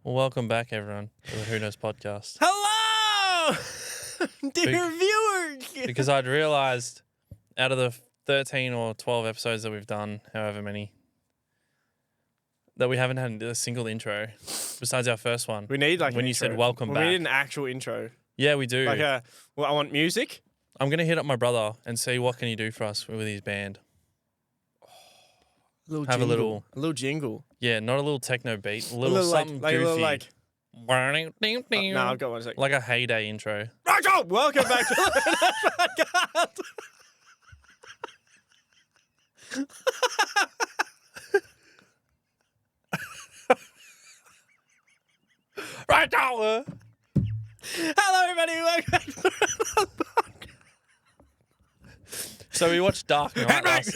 Well, welcome back, everyone, to the Who Knows podcast. Hello, dear viewers. Because I'd realised out of the 13 or 12 episodes that we've done, however many, that we haven't had a single intro besides our first one. We need like when an you intro. said welcome back. We need an actual intro. Yeah, we do. Like I want music. I'm going to hit up my brother and see what can he do for us with his band. A little Have jingle. a little jingle. Yeah, not a little techno beat, a little something like, goofy. A little like. No, I've got one second. Like a heyday intro. Rachel, welcome back to the podcast. Rachel! Hello, everybody. Welcome back to the podcast. So we watched Dark Knight last...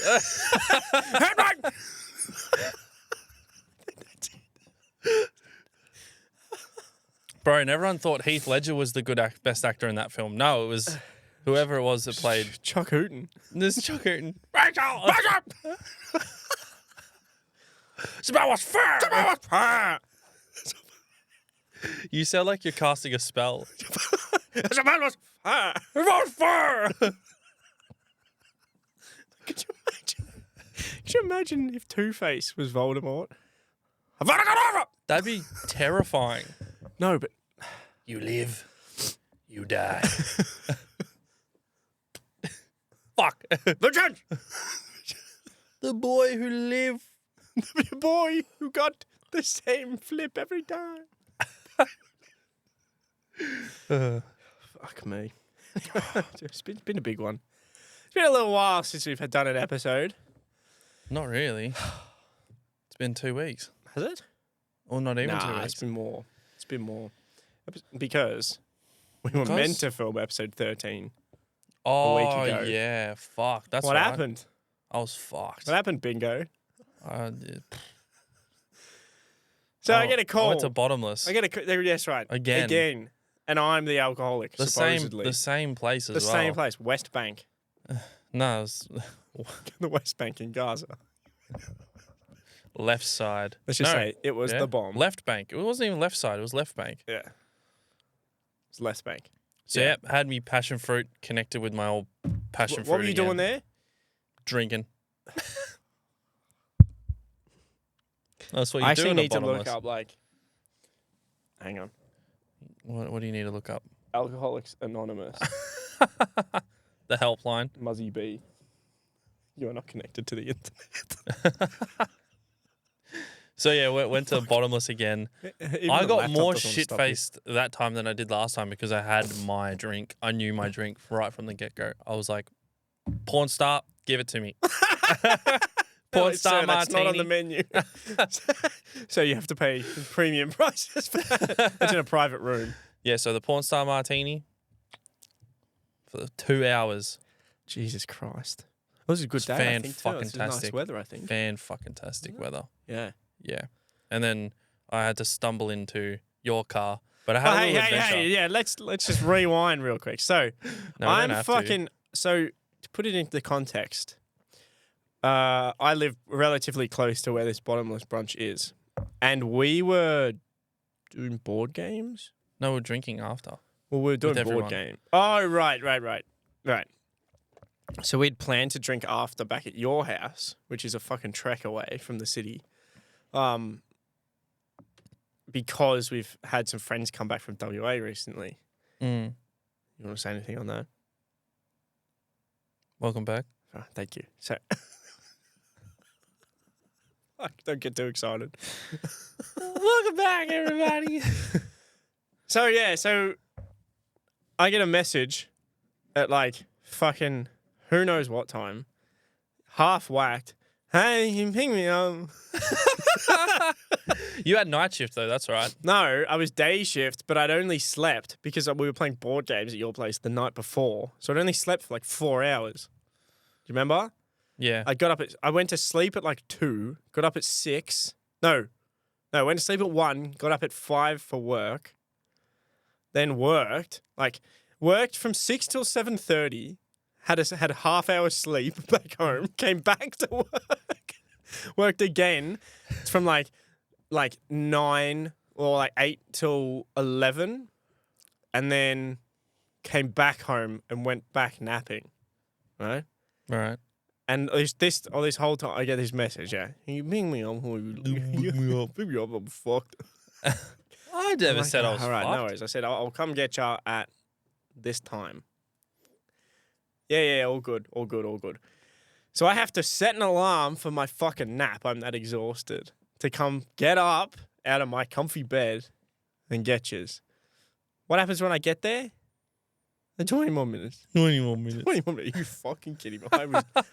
Bro, and everyone thought Heath Ledger was the best actor in that film. No, it was whoever it was that played... Chuck Hooten. This is Chuck Hooten. Rachel! Smell what's fair! You sound like you're casting a spell. What's fair? Could you imagine if Two-Face was Voldemort? That'd be terrifying. No, but... You live, you die. Fuck. The judge! The boy who lived. The boy who got the same flip every time. Fuck me. It's been a big one. It's been a little while since we've done an episode. Not really. It's been 2 weeks. Has it? Or not even 2 weeks. It's been more. It's been more. Because we were meant to film episode 13 a week ago. Oh, yeah. Fuck. That's what right. happened? I was fucked. What happened, Bingo? So I get a call. I went to Bottomless. Yes, right. Again. And I'm the alcoholic, supposedly. The same place as well. The same place. West Bank. No, it was The West Bank in Gaza. left side. Let's just say it was the bomb. Left bank. It wasn't even left side. It was left bank. Yeah. It's left bank. So, yeah, had me passion fruit connected with my old passion fruit. What were you doing there? Drinking. That's what you I do actually in a need to Bottomless. look up, like... Hang on. What do you need to look up? Alcoholics Anonymous. The helpline. Muzzy B. You are not connected to the internet. So, yeah, went to Bottomless again. I got more shit-faced that time than I did last time because I had my drink. I knew my drink right from the get-go. I was like, porn star, give it to me. Porn star martini. That's not on the menu. So you have to pay premium prices for that. It's in a private room. Yeah, so the porn star martini for 2 hours. Jesus Christ. It was a good day, I think, too. It was nice weather, I think. Fan-fucking-tastic weather. Yeah. Yeah. And then I had to stumble into your car. But I had a little adventure. Hey, let's just rewind real quick. So, So, to put it into the context, I live relatively close to where this Bottomless brunch is. And we were doing board games? No, we're drinking after. Well, we were doing board game. Oh, right. So we'd planned to drink after back at your house, which is a fucking trek away from the city. Because we've had some friends come back from WA recently. Mm. You want to say anything on that? Welcome back. Oh, thank you. So, don't get too excited. Welcome back, everybody. So I get a message at like fucking who knows what time, half whacked. Hey, you can ping me on. You had night shift though, that's right. No, I was day shift, but I'd only slept because we were playing board games at your place the night before. So I'd only slept for like 4 hours. Do you remember? Yeah. I went to sleep at like 2, got up at 6. No, went to sleep at 1, got up at 5 for work. Then worked from 6 till 7:30. Had a half hour sleep back home. Came back to work. Worked again from like 9 or like 8 till 11, and then came back home and went back napping, right? All right. And this whole time I get this message, yeah. You ping me up, pick me up, I'm fucked. I never said I was all right, fucked. no worries. I said I'll come get you at this time. Yeah, all good. So I have to set an alarm for my fucking nap. I'm that exhausted to come get up out of my comfy bed and get yous. What happens when I get there? 20 more minutes. 20 more minutes. 20 more minutes. Are you fucking kidding me?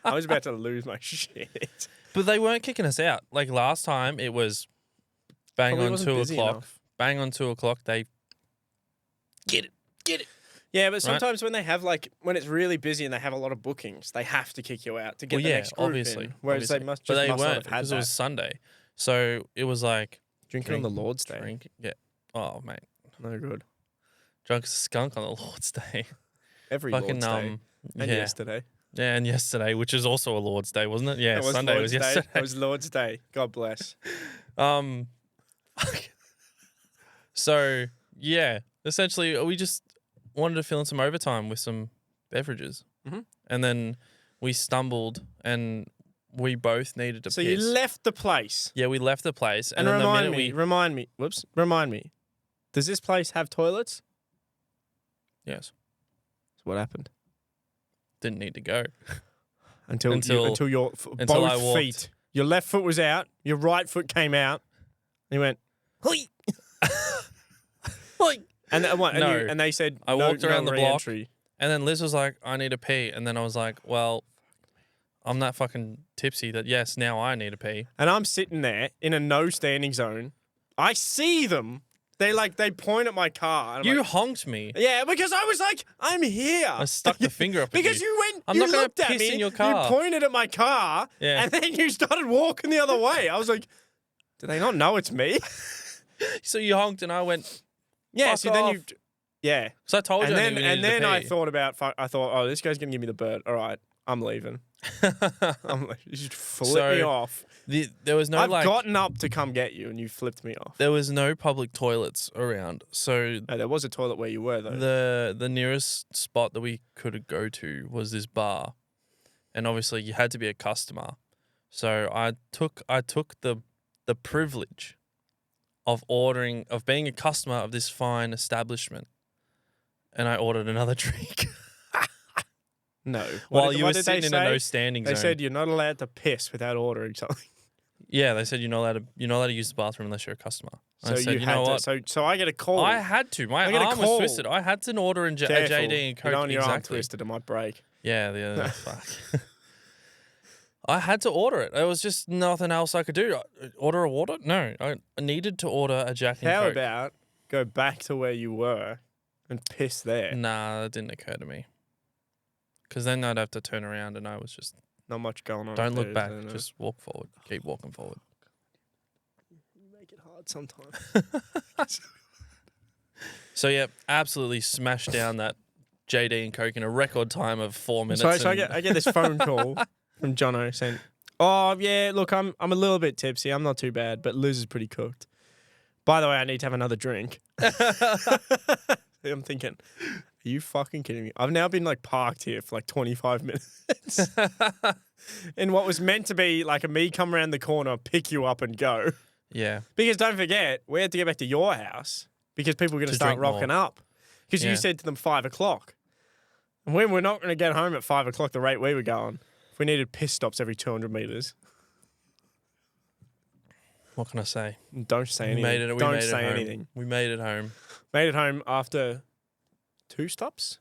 I was about to lose my shit. But they weren't kicking us out. Like last time, it was bang Probably on wasn't 2 busy o'clock. enough. Bang on 2 o'clock. They get it. Yeah, but sometimes when they have when it's really busy and they have a lot of bookings, they have to kick you out to get the next group obviously. in. Whereas they must but just they must not weren't have had because that. it was Sunday. So it was like Drinking on the Lord's Day. Yeah. Oh mate, No good. drunk as a skunk on the Lord's Day. Every Fucking Lord's Day. And yeah. yesterday. Yeah, and yesterday, which is also a Lord's Day, wasn't it? Yeah, It was Sunday Lord's was Day. yesterday. It was Lord's Day. God bless. So yeah, essentially, we just wanted to fill in some overtime with some beverages, and then we stumbled, and we both needed to. So piss. you left the place. Yeah, we left the place, And then remind the me. minute Remind me. Does this place have toilets? yes, So what happened? didn't need to go Until your I both walked. feet. Your left foot was out. Your right foot came out. And you went, hoi. Hoi. And what? And, No. and they said, I walked around the block. re-entry. And then Liz was like, "I need to pee," and then I was like, "Well, I'm that fucking tipsy that yes, now I need to pee." And I'm sitting there in a no standing zone. I see them. They point at my car. And I'm You like, honked me. yeah, because I was like, I'm here. I stuck the finger up. Because at you went, I'm you not gonna looked at piss me, in your car. you pointed at my car, Yeah. and then you started walking the other way. I was like, do they not know it's me? So you honked, and I went. Yeah, Fuck so then off. you, yeah. So I told you. And then I thought. thought, oh, this guy's going to give me the bird. All right, I'm leaving. I'm like, you just flip So, me off. There was no I've like. gotten up to come get you, and you flipped me off. There was no public toilets around, so No, there was a toilet where you were, though. the nearest spot that we could go to was this bar, and obviously you had to be a customer. So I took the privilege of being a customer of this fine establishment, and I ordered another drink. No. While you were what did sitting they in a say? no standing They zone. said you're not allowed to piss without ordering something. Yeah, they said you're not allowed to use the bathroom unless you're a customer. So I said, you know had what? to. So I get a call. I had to. My I get a arm was call. twisted. I had to order a Careful. JD and Coke. You don't want your arm Exactly. twisted, it might break. Yeah, the other fuck. I had to order it. There was just nothing else I could do. Order a water? No, I needed to order a Jack and How Coke. about go back to where you were and piss there? Nah, that didn't occur to me. Because then I'd have to turn around, and I was just Not much going on. don't up look there, back. is there? Just walk forward. Keep walking forward. You make it hard sometimes. So yeah, absolutely smashed down that JD and Coke in a record time of 4 minutes. So I and- get this phone call from Jono saying, "Oh yeah, look, I'm a little bit tipsy. I'm not too bad, but Liz is pretty cooked. By the way, I need to have another drink." I'm thinking, are you fucking kidding me? I've now been parked here for 25 minutes. In what was meant to be like a me come around the corner, pick you up and go. Yeah. Because don't forget, we had to get back to your house because people were going to start drink more. rocking up. Because Yeah. you said to them 5 o'clock. And we were not going to get home at 5 o'clock the rate we were going. If we needed piss stops every 200 metres. What can I say? Don't say anything. We Don't made it say home. anything. We made it home. Made it home after 2 stops.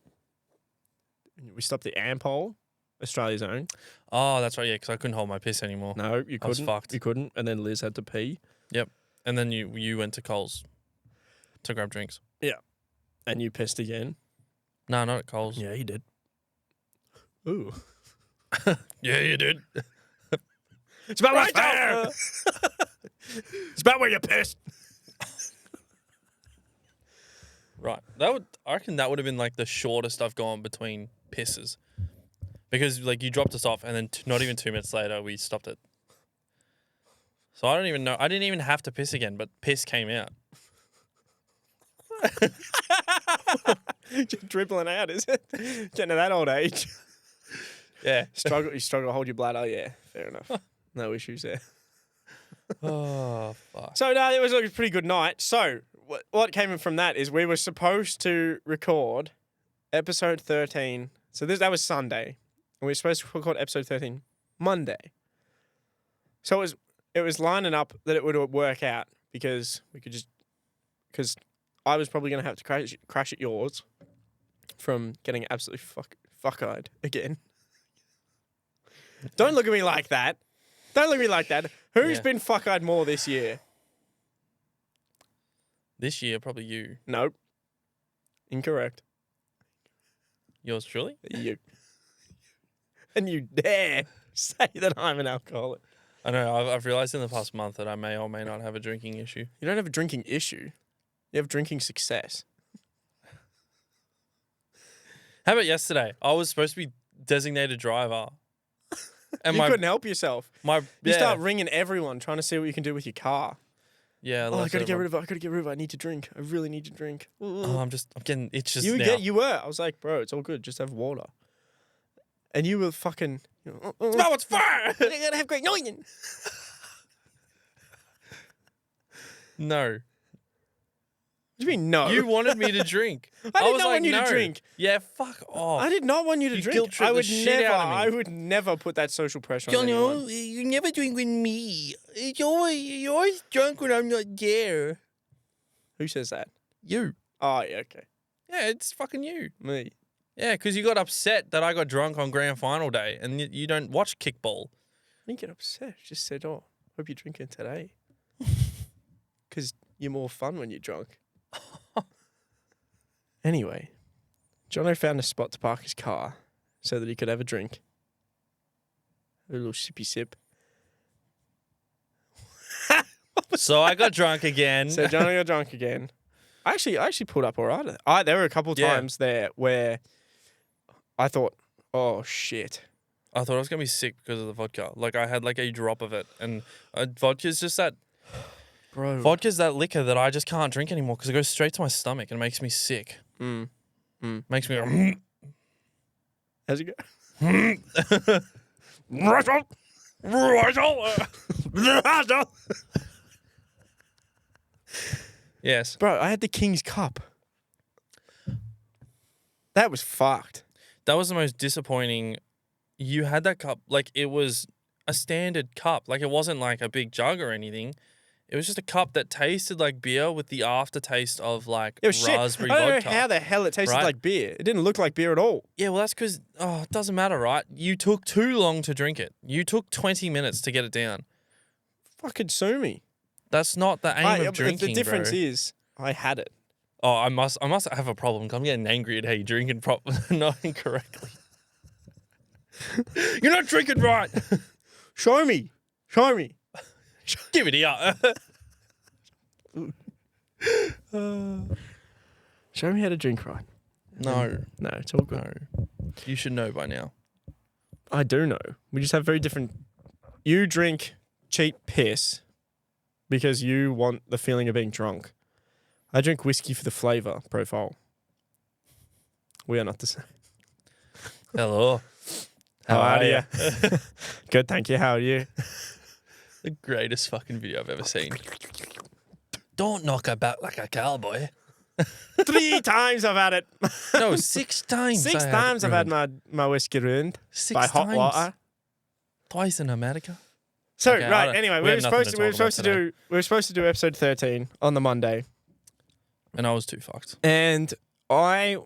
We stopped at Ampol, Australia's own. Oh, that's right. Yeah, because I couldn't hold my piss anymore. No, you couldn't. I was fucked. You couldn't. And then Liz had to pee. Yep. And then you went to Coles to grab drinks. And you pissed again. No, not at Coles. Yeah, you did. Ooh. Yeah, you did. It's about right there. It's about where you pissed. Right. I reckon that would have been the shortest I've gone between pisses. Because you dropped us off and then not even 2 minutes later we stopped it. So I don't even know. I didn't even have to piss again, but piss came out. Just dribbling out, is it? Getting to that old age. Yeah. You struggle to hold your bladder. Yeah, fair enough. No issues there. Oh, fuck. So, no, it was a pretty good night. So, what came from that is we were supposed to record episode 13. So, that was Sunday. And we were supposed to record episode 13 Monday. So, it was lining up that it would work out because because I was probably going to have to crash at yours from getting absolutely fuck-eyed again. Don't look at me like that. Don't look at me like that. Who's been fuck-eyed more this year? This year, probably you. Nope. Incorrect. Yours truly? You. And you dare say that I'm an alcoholic. I know. I've realised in the past month that I may or may not have a drinking issue. You don't have a drinking issue. You have drinking success. How about yesterday? I was supposed to be designated driver. And you couldn't help yourself. You start ringing everyone trying to see what you can do with your car. Yeah. I gotta get rid of it. I gotta get rid of it. I need to drink. I really need to drink. Oh, I'm getting itches now. You were. I was like, bro, it's all good. Just have water. And you were fucking. Smell what's fire. I gotta have great noggin. No. What do you mean no? You wanted me to drink. I did not want you to drink. Yeah, fuck off. I did not want you to drink. Guilt-tripped the shit out of me. I would never put that social pressure on anyone. You never drink with me. You're always drunk when I'm not there. Who says that? You. Oh, yeah, okay. Yeah, it's fucking you. Me. Yeah, because you got upset that I got drunk on grand final day and you don't watch kickball. I didn't get upset. I just said, hope you're drinking today. Because you're more fun when you're drunk. Anyway, Jono found a spot to park his car so that he could have a drink. A little sippy sip. So I got drunk again. So Jono got drunk again. I actually pulled up all right. There were a couple times there where I thought, oh, shit. I thought I was going to be sick because of the vodka. Like, I had like a drop of it. And vodka's just that... Bro. Vodka's that liquor that I just can't drink anymore because it goes straight to my stomach and makes me sick. Makes me go... How's it go? Yes. Bro, I had the King's Cup. That was fucked. That was the most disappointing. You had that cup, like it was a standard cup. Like it wasn't like a big jug or anything. It was just a cup that tasted like beer with the aftertaste of like raspberry vodka. I don't know how the hell it tasted like beer. It didn't look like beer at all. Yeah, well, that's because, it doesn't matter, right? You took too long to drink it. You took 20 minutes to get it down. Fucking sue me. That's not the aim of drinking, The difference bro. is I had it. Oh, I must have a problem. I'm getting angry at how you're drinking not incorrectly. You're not drinking right. Show me. Give it here. Show me how to drink right. No, it's all good. No. You should know by now. I do know. We just have very different... You drink cheap piss because you want the feeling of being drunk. I drink whiskey for the flavour profile. We are not the same. Hello. How are you? Good, thank you. How are you? The greatest fucking video I've ever seen. Don't knock about like a cowboy. 3 times I've had it. No, 6 times. 6 times I've had my whiskey ruined 6 by hot times. water. Twice in America. So Okay, right, anyway, we were supposed to do episode 13 on the Monday, and I was too fucked. and I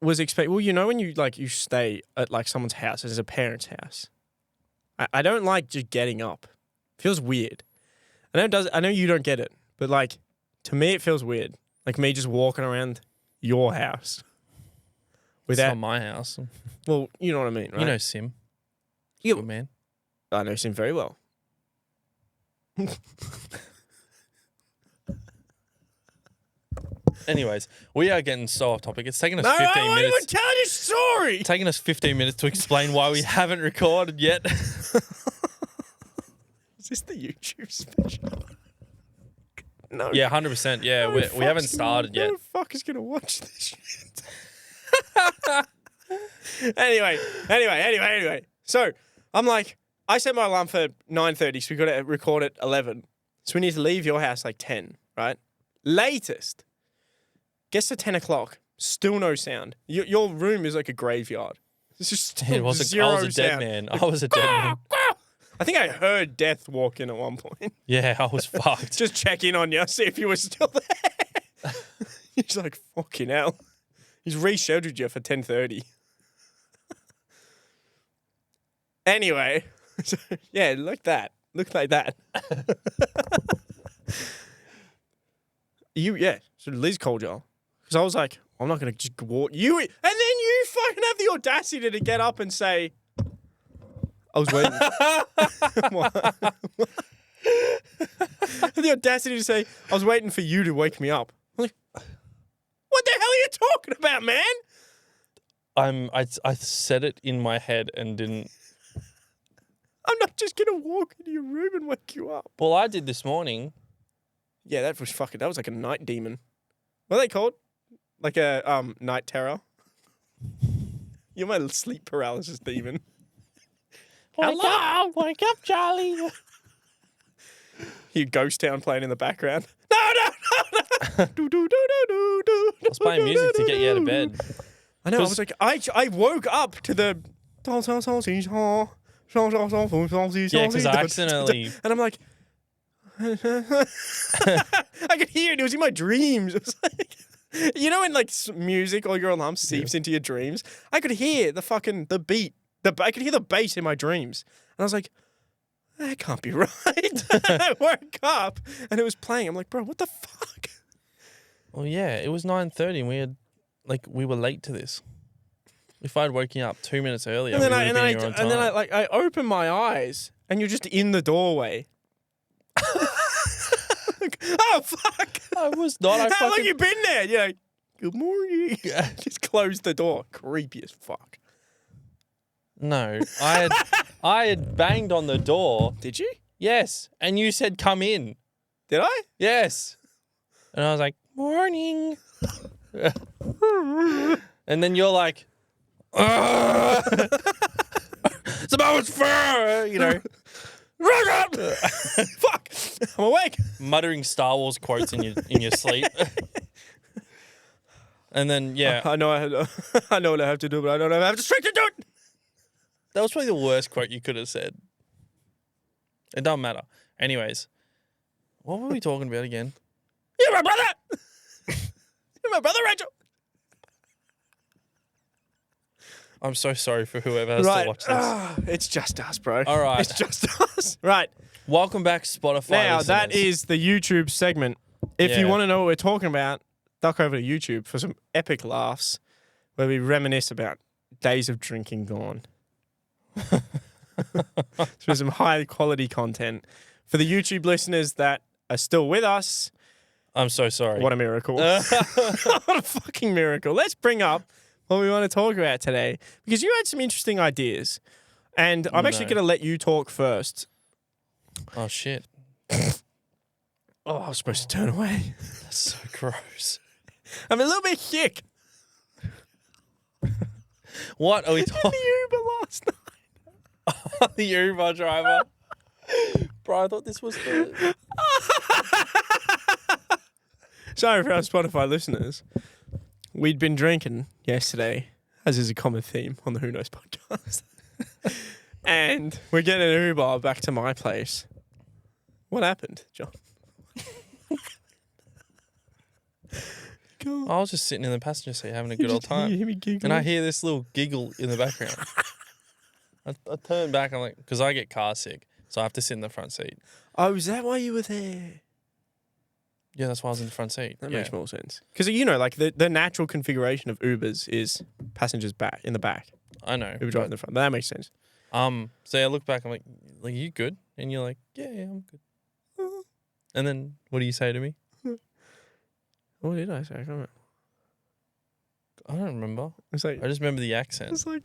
was expecting. Well, you know when you stay at like someone's house, as a parent's house. I don't like just getting up. It feels weird. I know you don't get it, but like to me it feels weird. Like me just walking around your house It's not my house. Well, you know what I mean, right? You know Sim. You- Good man. I know Sim very well. Anyways, we are getting so off topic. It's taken us No, 15 I won't minutes. even tell your story. It's taken us 15 minutes to explain why we haven't recorded yet. Is this the YouTube special? No. Yeah, 100%. Yeah, we haven't started yet. No fuck is gonna watch this shit. Anyway. So I'm like, I set my alarm for 9:30, so we got to record at 11. So we need to leave your house like 10, right? Latest. Gets to 10 o'clock. Still no sound. Your room is like a graveyard. It's just I was a dead man. I was a dead man. I think I heard Death walk in at one point. Yeah, I was fucked. Just check in on you, see if you were still there. He's like, fucking hell. He's rescheduled you for 10:30. Anyway, so, yeah, look like that. So Liz called you because I was like, I'm not gonna just walk you, and then you fucking have the audacity to get up and say, I was waiting. The audacity to say, I was waiting for you to wake me up. I'm like, what the hell are you talking about, man? I said it in my head and didn't. I'm not just gonna walk into your room and wake you up. Well, I did this morning. Yeah, that was like a night demon. What are they called? Like a night terror. You're my sleep paralysis demon. Hello, wake up, Charlie. You Ghost Town playing in the background. No. I was playing music to get you out of bed. I know. I was like, I woke up to the. Yeah, because I accidentally. And I'm like, I could hear it. It was in my dreams. It was like, you know, when like music or your alarm seeps into your dreams. I could hear the beat. I could hear the bass in my dreams, and I was like, that can't be right. I woke up and it was playing. I'm like, bro, what the fuck? Well, yeah, it was 9:30, and we were late to this. If I'd woken up 2 minutes earlier, and then I open my eyes, and you're just in the doorway. Like, oh fuck! I was not. How long you been there? You're like, good morning. Just closed the door. Creepy as fuck. No, I had banged on the door. Did you? Yes, and you said come in. Did I? Yes, and I was like morning, and then you're like, it's about fur, you know. Fuck! I'm awake. Muttering Star Wars quotes in your sleep. And then I know I know what I have to do, but I don't have the strength to do it. That was probably the worst quote you could have said. It doesn't matter. Anyways, what were we talking about again? You're my brother. You're my brother, Rachel. I'm so sorry for whoever has to watch this. It's just us, bro. All right. It's just us. Right. Welcome back, Spotify Now, listeners. that is the YouTube segment. If you want to know what we're talking about, duck over to YouTube for some epic laughs where we reminisce about days of drinking gone. So some high quality content. For the YouTube listeners that are still with us, I'm so sorry. what a miracle. What a fucking miracle. Let's bring up what we want to talk about today, because you had some interesting ideas, and I'm actually going to let you talk first. Oh, shit. Oh, I was supposed to turn away. That's so gross. I'm a little bit sick. What are we talking? The Uber last night. The Uber driver. Bro, I thought this was the... Sorry for our Spotify listeners. We'd been drinking yesterday, as is a common theme on the Who Knows podcast. And we're getting an Uber back to my place. What happened, John? I was just sitting in the passenger seat having a good old time. You hear me giggling? And I hear this little giggle in the background. I turn back, I'm like, because I get car sick, so I have to sit in the front seat. Oh, is that why you were there? Yeah, that's why I was in the front seat. That makes more sense. Because, you know, like the natural configuration of Ubers is passengers back in the back. I know. Uber driver in the front. That makes sense. So I look back, I'm like, you good? And you're like, yeah, I'm good. And then what do you say to me? What did I say? I can't remember. I don't remember. It's like, I just remember the accent. It's like,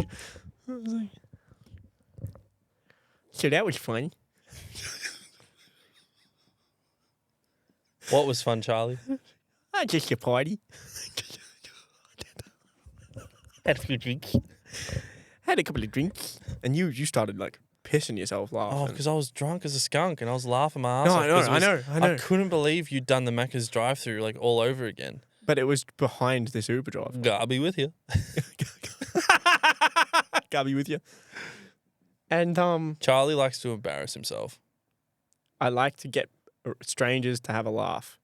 so that was fun. What was fun, Charlie? Just a party. Had a few drinks. Had a couple of drinks. And you started like pissing yourself laughing. Oh, because I was drunk as a skunk and I was laughing my ass off. I know. I couldn't believe you'd done the Macca's drive-through like all over again. But it was behind this Uber drive. I'll be with you. I'll be with you. And Charlie likes to embarrass himself. I like to get strangers to have a laugh.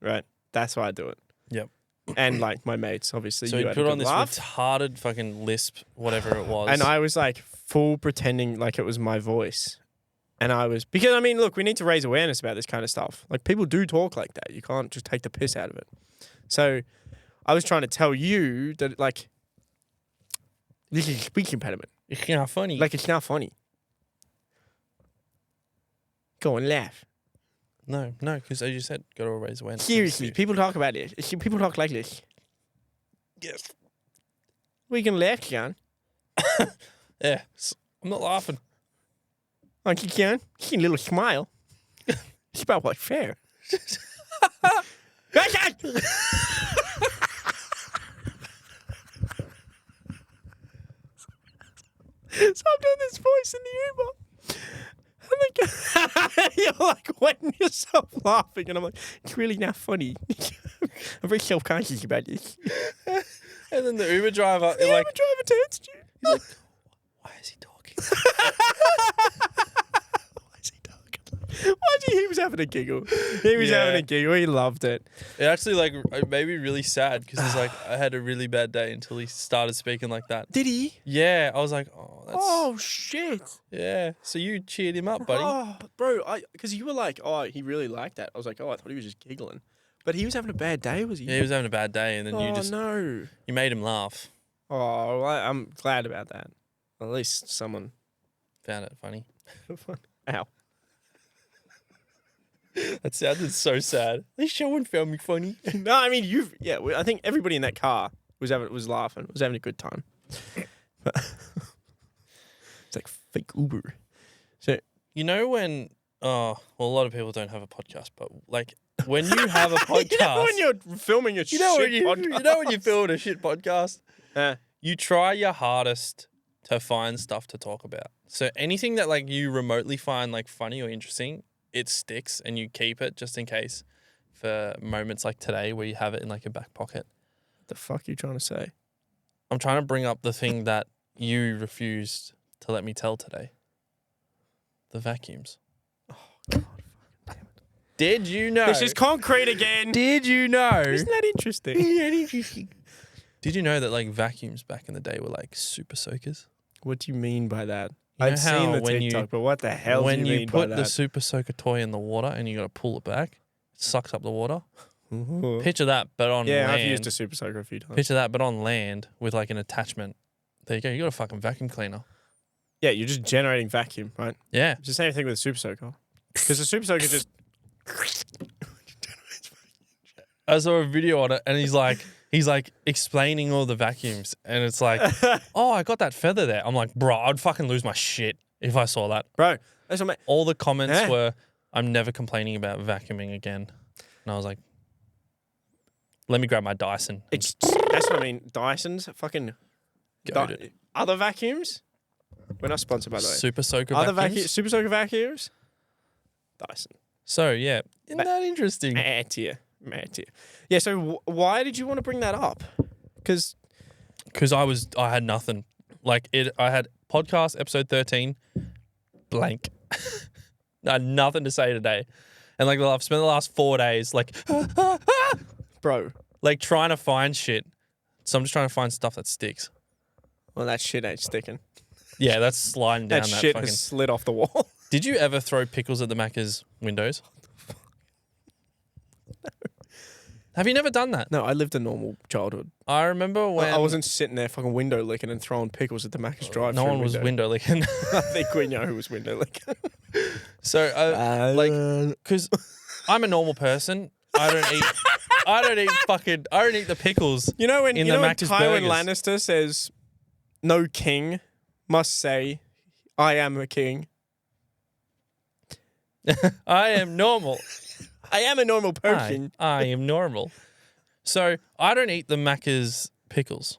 Right? That's why I do it. Yep. And like my mates, obviously. So you he had put a on good this laugh. retarded fucking lisp, whatever it was. And I was like full pretending like it was my voice. And I was, because I mean, look, we need to raise awareness about this kind of stuff. Like people do talk like that. You can't just take the piss out of it. So I was trying to tell you that like, this is a speech impediment. It's not funny. Like it's not funny. Go and laugh. No, because as you said, got to raise awareness. Seriously, people talk about this. People talk like this. Yes. We can laugh, John. Yeah, I'm not laughing. Aren't you, John? See a little smile. It's about what's fair. Stop doing this voice in the Uber. You're like wetting yourself laughing, and I'm like, it's really not funny. I'm very self-conscious about this. And then the Uber driver, The Uber driver turns to you. he's like, why is he talking? Why is he talking? He was having a giggle. He was having a giggle. He loved it. It actually like it made me really sad because he's like, I had a really bad day until he started speaking like that. Did he? Yeah, I was like, oh, that's Oh shit! yeah. So you cheered him up, buddy. Oh, bro, because you were like, oh, he really liked that. I was like, oh, I thought he was just giggling, but he was having a bad day, was he? Yeah, he was having a bad day, and then no. you made him laugh. Oh, well, I'm glad about that. At least someone Found it funny. Ow. That sounded so sad. At least someone found me funny. No, I mean I think everybody in that car was laughing, was having a good time. It's like fake Uber. So You know when? Oh, well, a lot of people don't have a podcast, but like when you have a podcast, you know when you're filming a shit podcast. You know when you're filming a shit podcast, you try your hardest to find stuff to talk about. So anything that like you remotely find like funny or interesting, it sticks, and you keep it just in case for moments like today where you have it in like your back pocket. What the fuck are you trying to say? I'm trying to bring up the thing that you refused to let me tell today. The vacuums. Oh, God. Damn it. Did you know? This is concrete again. Did you know? Isn't that interesting? Did you know that like vacuums back in the day were like super soakers? What do you mean by that? You know I've seen the when TikTok, but what the hell do you mean by that? When you put the super soaker toy in the water and you got to pull it back, it sucks up the water. Ooh. Picture that, but on land. I've used a super soaker a few times. Picture that, but on land with like an attachment. There you go. You got a fucking vacuum cleaner. Yeah, you're just generating vacuum, right? Yeah. It's the same thing with a super soaker. Because the super soaker just... I saw a video on it, and he's like explaining all the vacuums, and it's like, oh, I got that feather there. I'm like, bro, I'd fucking lose my shit if I saw that. Bro, that's what all the comments were, I'm never complaining about vacuuming again. And I was like, let me grab my Dyson. that's what I mean. Dyson's fucking... Goated. Other vacuums? We're not sponsored, by the way. Super soaker Other vacuums. super soaker vacuums? Dyson. So, yeah. Isn't that interesting? Mad tier. Yeah, so why did you want to bring that up? Because I had nothing. Like, I had podcast episode 13, blank. I had nothing to say today. And, like, I've spent the last 4 days, like, bro, like, trying to find shit. So I'm just trying to find stuff that sticks. Well, that shit ain't sticking. Yeah, that's sliding down that shit fucking... has slid off the wall. Did you ever throw pickles at the Macca's windows? No. Have you never done that? No, I lived a normal childhood. I remember when... I wasn't sitting there fucking window licking and throwing pickles at the Macca's drive-thru. No one was window licking. I think we know who was window licking. So, because I'm a normal person. I don't eat the pickles. You know when Macca's Tywin burgers. Lannister says, "No king must say, I am a king." I am normal. I am a normal person. I am normal. So I don't eat the Macca's pickles.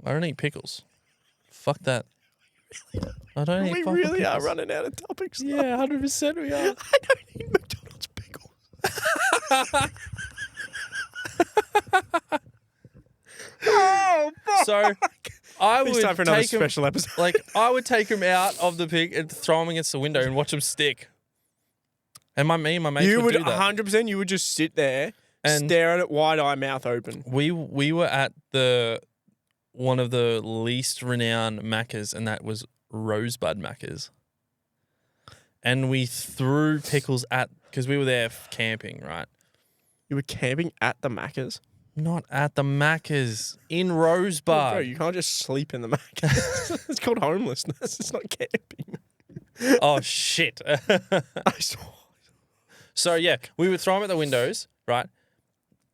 I don't eat pickles. Fuck that. I don't eat We fucking really pickles. are running out of topics. Yeah, 100% we are. I don't eat McDonald's pickles. Oh, fuck. So I It's would time for another take 'em- special episode. Like I would take him out of the pig and throw him against the window and watch him stick. And my mates You would would do that. 100%. You would just sit there, And- stare at it, wide eye, mouth open. We were at one of the least renowned Maccas, and that was Rosebud Maccas. And we threw pickles because we were there camping, right? You were camping at the Macca's. Not at the Maccas, in Bro, Rosebud. you can't just sleep in the Macca's. It's called homelessness. It's not camping. Oh shit! I saw. So yeah, we would throw them at the windows, right?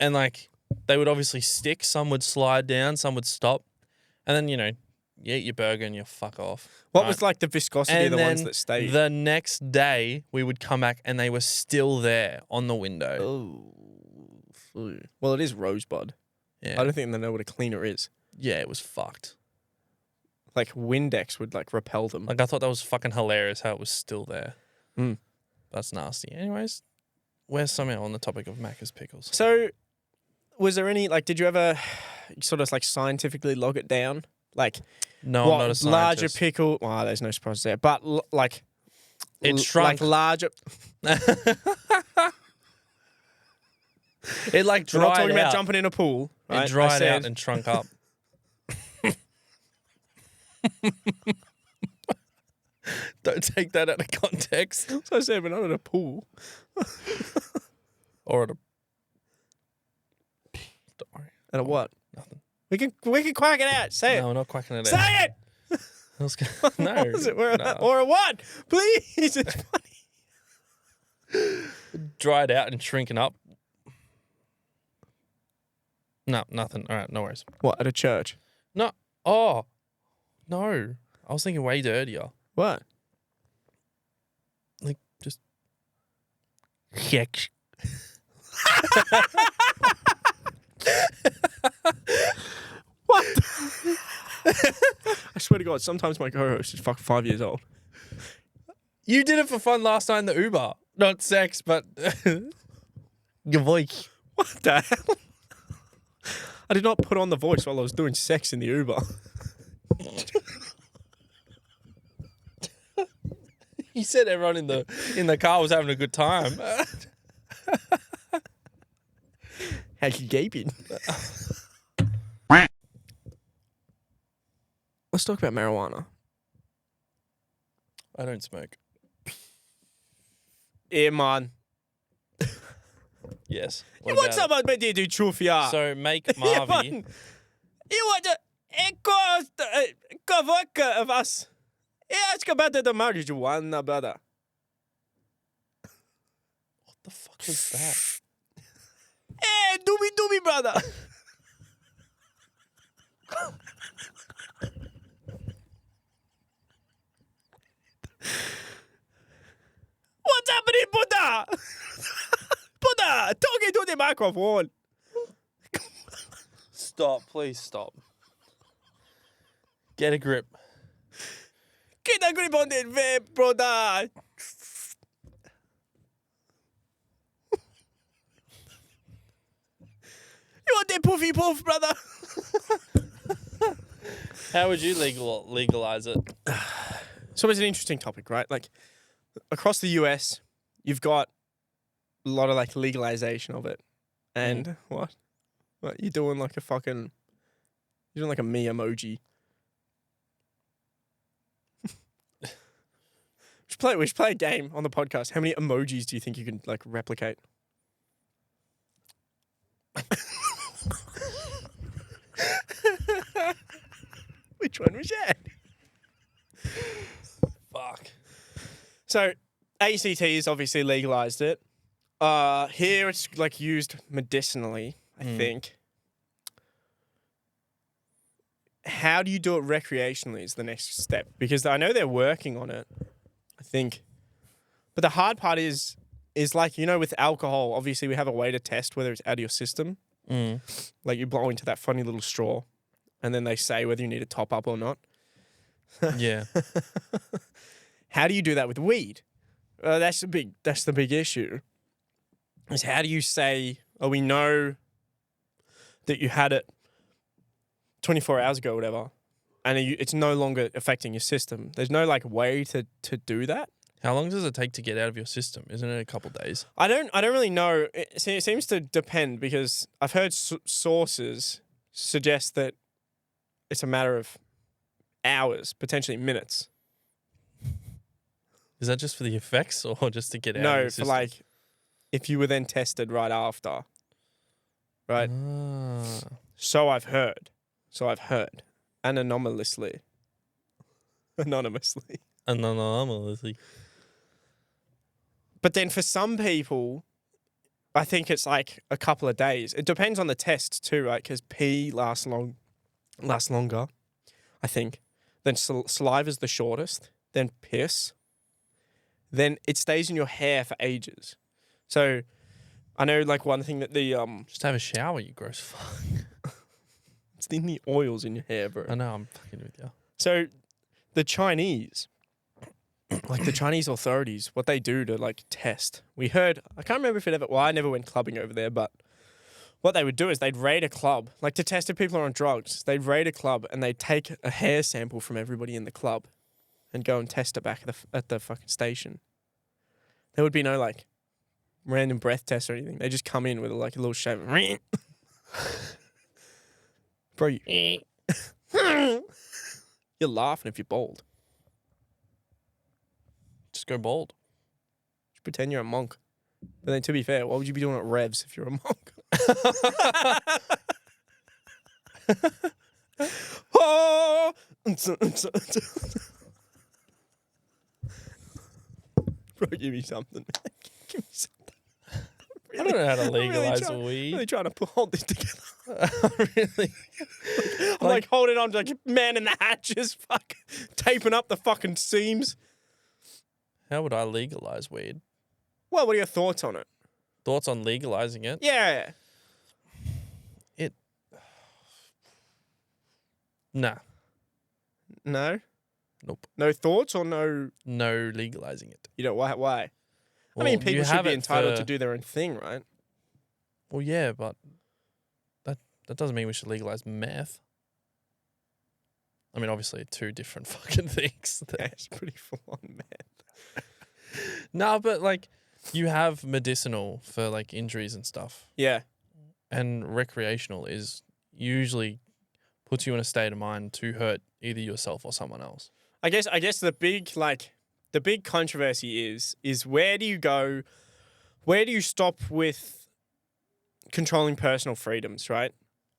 And like they would obviously stick. Some would slide down. Some would stop. And then you eat your burger and you fuck off. What right? was like the viscosity And of the then ones that stayed? the next day we would come back and they were still there on the window. Oh. Well, it is Rosebud. Yeah, I don't think they know what a cleaner is. yeah, it was fucked. Like Windex would like repel them. Like I thought that was fucking hilarious how it was still there. Mm. That's nasty. Anyways, we're somehow on the topic of Macca's pickles. So, was there any like? Did you ever sort of like scientifically log it down? Like, No, I'm not a larger scientist. pickle? Well, there's no surprise there. But like, It Like shrunk. larger. It like We're not dried talking out. about jumping in a pool. Right? It dried I said, out and shrunk up. Don't take that out of context. So I said, we're not in a pool. Or at a. Don't worry. And a what? Nothing. We can quack it out. Say No, we're not quacking it it. out. Say it. I was gonna- no. What was it? Or no. a what? Please. It's funny. Dried out and shrinking up. No, nothing. All right, no worries. What, at a church? No. Oh, no. I was thinking way dirtier. What? Like just. Heck. What? I swear to God, sometimes my co-host is fucking 5 years old. You did it for fun last night in the Uber. Not sex, but your voice. What the hell? I did not put on the voice while I was doing sex in the Uber. You said everyone in the car was having a good time. How's you gaping? Let's talk about marijuana. I don't smoke. Yeah, man. Yes. You want someone to do truth, yeah? So make Yeah, Marvy. man. You want to vodka of us? Yeah, ask about the marijuana, brother. What the fuck was that? Hey, doobie, brother. What's happening, Buddha? Buddha, talking to the microphone. Stop, please stop. Get a grip. Get a grip on the vape, brother. You want the puffy puff, brother? How would you legalize it? So it's an interesting topic, right? Like across the US, you've got a lot of like legalization of it. And what? You're doing like a fucking, you're doing like a me emoji. We should play a game on the podcast. How many emojis do you think you can like replicate? Which one was that? Fuck. So ACT has obviously legalized it. Here it's like used medicinally, I think. How do you do it recreationally is the next step. Because I know they're working on it, I think. But the hard part is is like, with alcohol, obviously we have a way to test whether it's out of your system. Like you blow into that funny little straw and then they say whether you need a top up or not. Yeah. How do you do that with weed? That's the big issue. Is how do you say, we know that you had it 24 hours ago or whatever, and it's no longer affecting your system. There's no like way to do that. How long does it take to get out of your system? Isn't it a couple of days? I don't really know. It seems to depend because I've heard sources suggest that it's a matter of hours, potentially minutes. Is that just for the effects or just to get out of No, the system? for like if you were then tested right after. Right? So I've heard. And anonymously. Anonymously. But then for some people, I think it's like a couple of days. It depends on the test too, right? Because pee lasts longer, I think. Then saliva's the shortest. Then piss. Then it stays in your hair for ages. So I know like one thing that the Just have a shower, you gross fuck. It's in the oils in your hair, bro. I know, I'm fucking with you. So the Chinese, like the Chinese authorities, what they do to like test. We heard, I can't remember if it ever, well, I never went clubbing over there, but what they would do is they'd raid a club, like to test if people are on drugs. They'd raid a club and they'd take a hair sample from everybody in the club and go and test it back at the fucking station. There would be no like random breath test or anything. They just come in with like a little shave. Bro, you're laughing if you're bald. Just go bald. Just pretend you're a monk. But then to be fair, what would you be doing at Revs if you're a monk? Oh! Bro, give me something. Give me something. I don't know how to legalize I'm weed. really trying to hold this together. Really? I'm like holding on to like man in the hatches, fuck, taping up the fucking seams. How would I legalize weed? Well, what are your thoughts on it? Thoughts on legalizing it? Yeah. Nah. No? Nope. No thoughts or no? No legalizing it. You know, why? Well, I mean, people you should have be it entitled for- to do their own thing, right? Well, yeah, but that doesn't mean we should legalize meth. I mean, obviously, two different fucking things. Yeah, it's pretty full on, man. No, but like, you have medicinal for like injuries and stuff, Yeah. and recreational is usually puts you in a state of mind to hurt either yourself or someone else. I guess the big controversy is where do you go? Where do you stop with controlling personal freedoms, right?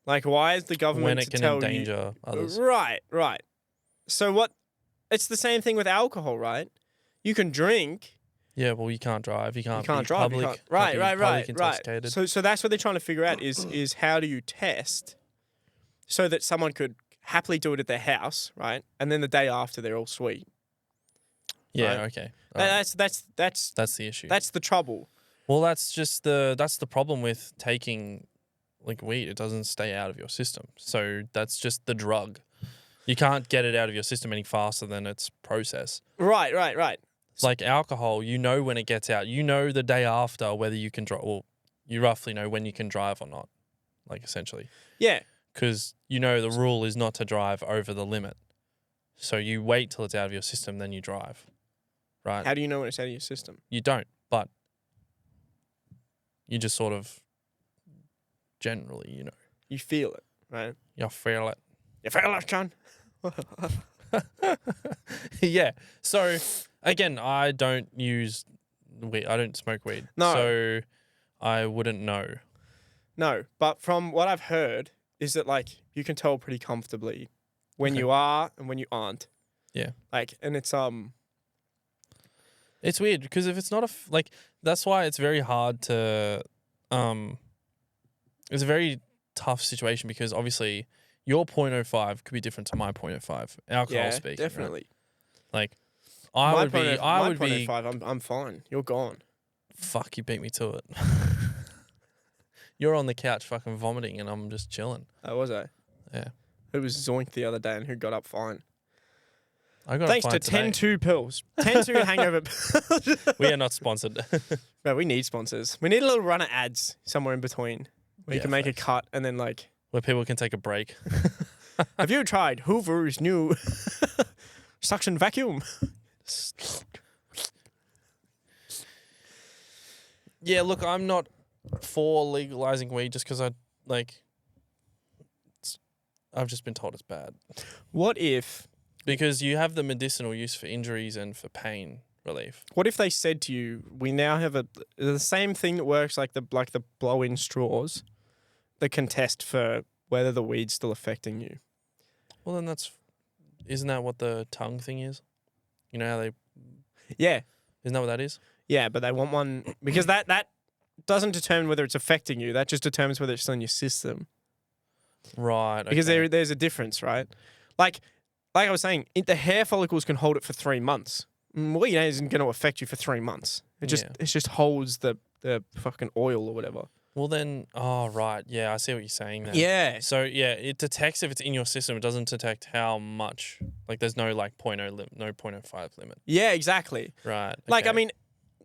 Like, why is the government When it to can tell endanger you, others. Right. So what? It's the same thing with alcohol, right? You can drink. Yeah, well, you can't drive. You can't Can't be drive. public. Right. Intoxicated. So that's what they're trying to figure out is how do you test so that someone could happily do it at their house, right? And then the day after they're all sweet. Yeah. right? Okay. All right. That's the issue. That's the trouble. Well, that's the problem with taking like weed. It doesn't stay out of your system. So that's just the drug. You can't get it out of your system any faster than its process. Right. Like alcohol, you know when it gets out. You know the day after whether you can drive. Well, you roughly know when you can drive or not. Like essentially. Yeah. Because you know the rule is not to drive over the limit. So you wait till it's out of your system, then you drive. Right? How do you know when it's out of your system? You don't, but you just sort of generally, you know. You feel it, right? You feel it. You feel it, John? Yeah. So, again, I don't use weed. I don't smoke weed. No. So, I wouldn't know. No, but from what I've heard is that, like, you can tell pretty comfortably when Okay. you are and when you aren't. Yeah. Like, and it's It's weird because if it's not like, that's why it's very hard to, it's a very tough situation because obviously your 0.05 could be different to my 0.05. Alcohol speaking. Right? definitely. Like, I would be, I'm fine. You're gone. Fuck, you beat me to it. You're on the couch fucking vomiting and I'm just chilling. Oh, was I? Yeah. Who was zoinked the other day and who got up fine? I got Thanks up to fine today. 10-2 pills. 10-2 hangover pills. We are not sponsored. Bro, we need sponsors. We need a little run of ads somewhere in between where you can make a cut and then like... Where people can take a break. Have you tried Hoover's new suction vacuum? Yeah, look, I'm not for legalizing weed just because I've just been told it's bad. What if... Because you have the medicinal use for injuries and for pain relief. What if they said to you, we now have the same thing that works like the blow-in straws that can test for whether the weed's still affecting you? Well, then isn't that what the tongue thing is? You know how they... Yeah. Isn't that what that is? Yeah, but they want one... Because that doesn't determine whether it's affecting you. That just determines whether it's still in your system. Right. Okay. Because there's a difference, right? Like I was saying, the hair follicles can hold it for 3 months. Weed isn't going to affect you for 3 months. It just holds the fucking oil or whatever. Well then, oh right, yeah, I see what you're saying then. Yeah. So yeah, it detects if it's in your system. It doesn't detect how much. Like there's no like 0.05 limit. Yeah, exactly. Right. Like okay. I mean,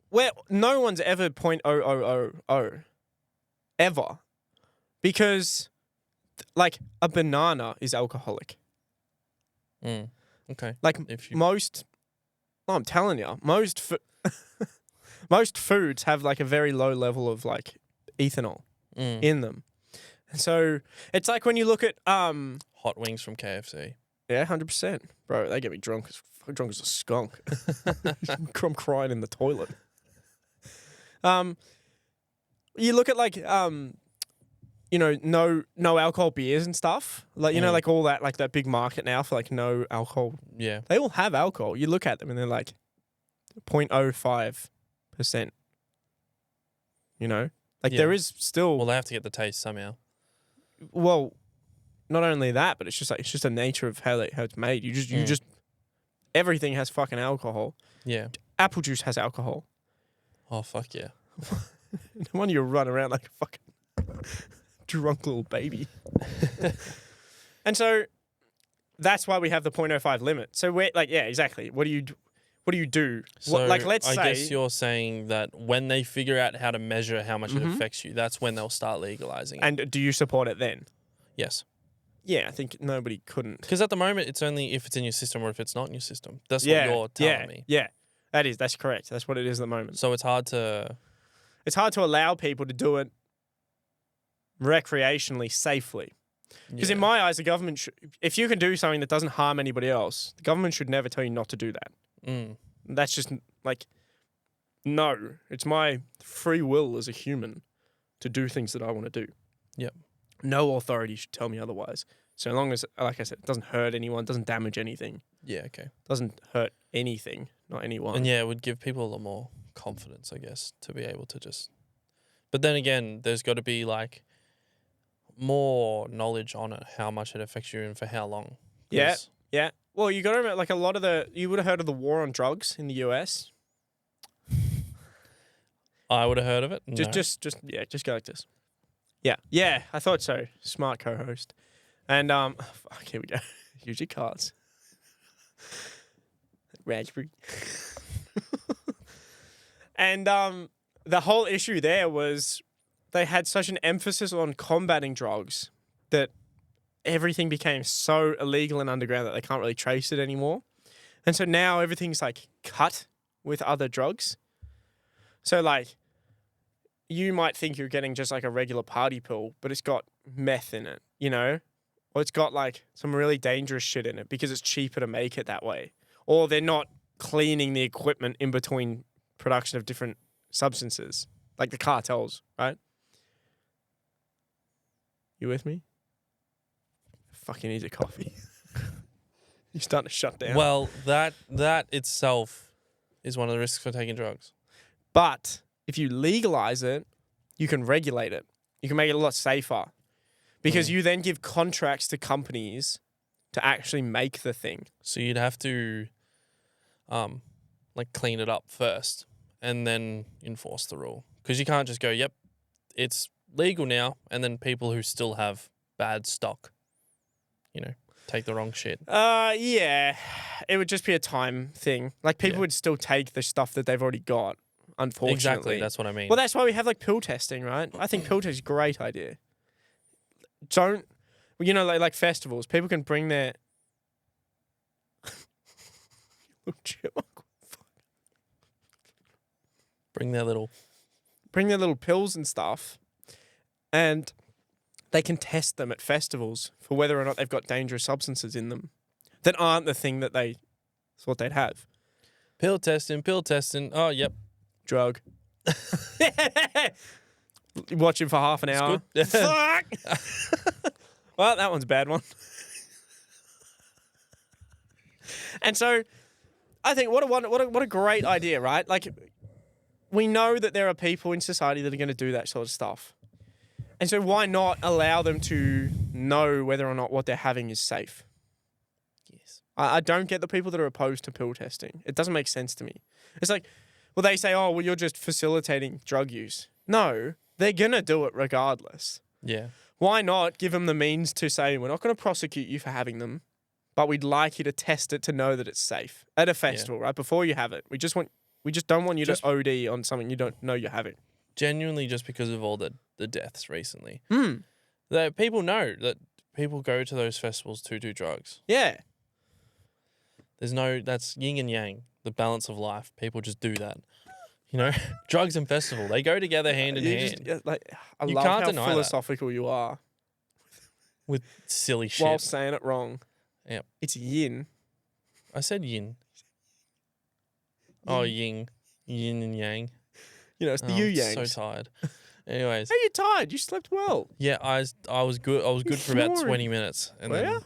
where no one's ever 0.0000 ever, because like a banana is alcoholic. Okay. Like most, I'm telling you, most foods have like a very low level of like ethanol in them. And so it's like when you look at hot wings from KFC. Yeah, 100%. Bro, they get me drunk as a skunk. I'm crying in the toilet. You look at like no alcohol beers and stuff. Like you know, like all that, like that big market now for like no alcohol. Yeah. They all have alcohol. You look at them and they're like 0.05%. You know? Like there is still... Well, they have to get the taste somehow. Well, not only that, but it's just the nature of how it's made. You just everything has fucking alcohol. Yeah. Apple juice has alcohol. Oh fuck yeah. No wonder you run around like a fucking drunk little baby. And so that's why we have the 0.05 limit. So we're like, yeah, exactly. What do you do? So let's say... I guess you're saying that when they figure out how to measure how much it affects you, that's when they'll start legalizing it. And do you support it then? Yes. Yeah, I think nobody couldn't. Because at the moment, it's only if it's in your system or if it's not in your system. That's what you're telling me. Yeah, that's correct. That's what it is at the moment. So it's hard to allow people to do it recreationally, safely. Because in my eyes, the government if you can do something that doesn't harm anybody else, the government should never tell you not to do that. That's just like, no, it's my free will as a human to do things that I want to do. Yep. No authority should tell me otherwise. So long as, like I said, it doesn't hurt anyone, doesn't damage anything. Yeah, okay. Doesn't hurt anything, not anyone. And yeah, it would give people a lot more confidence, I guess, to be able to just... But then again, there's got to be like more knowledge on it, how much it affects you and for how long. Yeah. Well, you got to remember, like you would have heard of the war on drugs in the US. I would have heard of it. Just go like this. Yeah, I thought so. Smart co-host. And fuck, here we go. Use your cards. Raspberry. And the whole issue there was they had such an emphasis on combating drugs that everything became so illegal and underground that they can't really trace it anymore. And so now everything's like cut with other drugs. So like you might think you're getting just like a regular party pill, but it's got meth in it, you know? Or it's got like some really dangerous shit in it because it's cheaper to make it that way. Or they're not cleaning the equipment in between production of different substances, like the cartels, right? You with me? Fucking need a coffee. You're starting to shut down. Well, that itself is one of the risks for taking drugs. But if you legalize it, you can regulate it. You can make it a lot safer because you then give contracts to companies to actually make the thing. So you'd have to like clean it up first and then enforce the rule. Because you can't just go, yep, it's legal now, and then people who still have bad stock, take the wrong shit. Yeah. It would just be a time thing. Like, people would still take the stuff that they've already got, unfortunately. Exactly, that's what I mean. Well, that's why we have, like, pill testing, right? I think pill testing is a great idea. Like festivals, people can bring their... Bring their little pills and stuff, and they can test them at festivals for whether or not they've got dangerous substances in them that aren't the thing that they thought they'd have. Pill testing. Oh, yep. Drug. Watch him for half an hour. Fuck! Well, that one's a bad one. And so, I think what a great idea, right? Like, we know that there are people in society that are going to do that sort of stuff. And so why not allow them to know whether or not what they're having is safe? Yes. I don't get the people that are opposed to pill testing. It doesn't make sense to me. It's like, well, they say, oh, well, you're just facilitating drug use. No, they're going to do it regardless. Yeah. Why not give them the means to say, we're not going to prosecute you for having them, but we'd like you to test it to know that it's safe at a festival, right? Before you have it. We just don't want you to OD on something you don't know you're having. Genuinely, just because of all the deaths recently. Hmm. That people know that people go to those festivals to do drugs. Yeah. That's yin and yang, the balance of life. People just do that. Drugs and festival, they go together hand in hand. I You love can't how deny philosophical you are with silly shit. while saying it wrong. Yep. It's yin. I said yin. Oh, yin. Yin and yang. It's the yu-yangs. I'm so tired. Anyways. How are you tired? You slept well. Yeah, I was good. I was good for about 20 minutes. And Were then, you?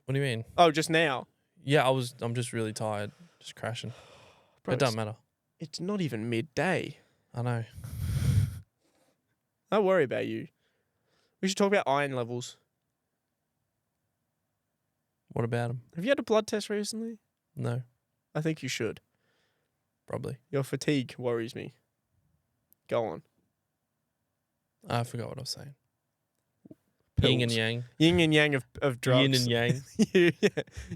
What do you mean? Oh, just now? Yeah, I'm just really tired. Just crashing. Bro, it doesn't matter. It's not even midday. I know. Don't worry about you. We should talk about iron levels. What about them? Have you had a blood test recently? No, I think you should. probably. Your fatigue worries me. Go on. I forgot what I was saying. Pills. Yin and yang. Yin and yang of drugs. Yin and yang.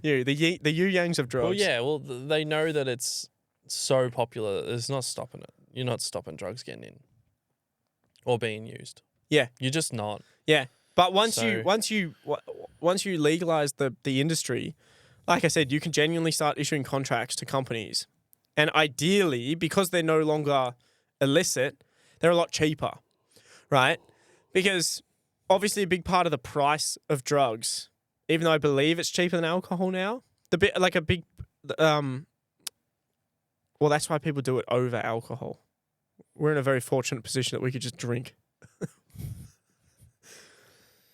you, the yu-yangs of drugs. Well, yeah. Well, they know that it's so popular. It's not stopping it. You're not stopping drugs getting in or being used. Yeah. You're just not. Yeah. But once So- you legalize the industry, like I said, you can genuinely start issuing contracts to companies. And ideally, because they're no longer illicit, they're a lot cheaper, right? Because obviously a big part of the price of drugs, even though I believe it's cheaper than alcohol now, well, that's why people do it over alcohol. We're in a very fortunate position that we could just drink.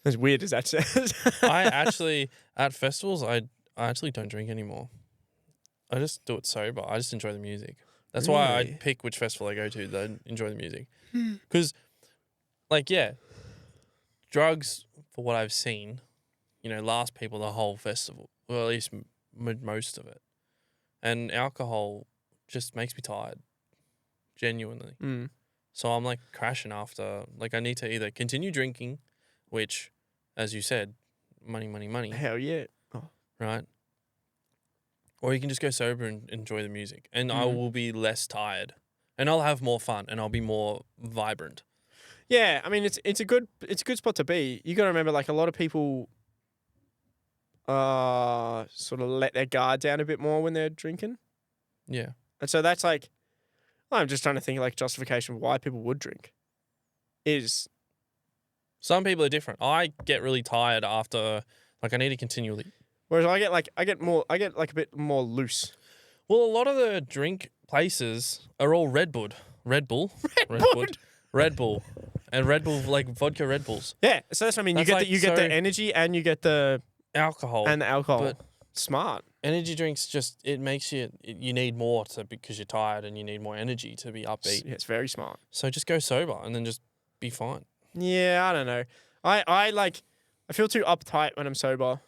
As weird as that sounds. I actually, at festivals, I actually don't drink anymore. I just do it sober. I just enjoy the music. That's why I Really? pick which festival I go to, that I enjoy the music. Because, drugs, for what I've seen, last people the whole festival, or at least most of it. And alcohol just makes me tired, genuinely. Mm. So I'm crashing after. I need to either continue drinking, which, as you said, money, Hell yeah. Oh. right? Or you can just go sober and enjoy the music. And I will be less tired. And I'll have more fun and I'll be more vibrant. Yeah, I mean it's a good spot to be. You got to remember, a lot of people sort of let their guard down a bit more when they're drinking, Yeah. and so that's I'm just trying to think justification of why people would drink. Is Some people are different. I get really tired after, I need to continually. whereas I get a bit more loose. Well, a lot of the drink places are all Red Bull. Red Bull. And Red Bull, vodka Red Bulls. Yeah, so that's what I mean. You That's get the energy and you get the Alcohol. alcohol. But Smart. energy drinks it makes you need more because you're tired and you need more energy to be upbeat. Yeah, it's very smart. So just go sober and then just be fine. Yeah, I don't know. I feel too uptight when I'm sober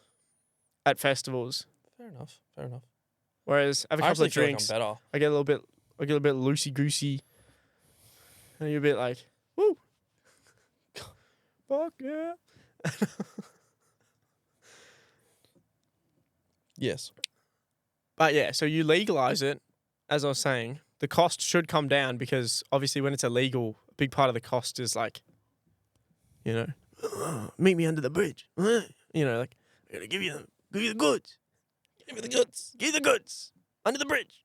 at festivals. Fair enough. Whereas I have a I couple actually of feel drinks, like I'm better. I get a little bit I get a bit loosey goosey, and you're a bit like, woo, fuck yeah. Yes. But yeah, so you legalize it, as I was saying, the cost should come down because obviously when it's illegal, a big part of the cost is like, you know, meet me under the bridge. You know, like, I'm gonna give you the goods. Give me the goods. Give the goods under the bridge.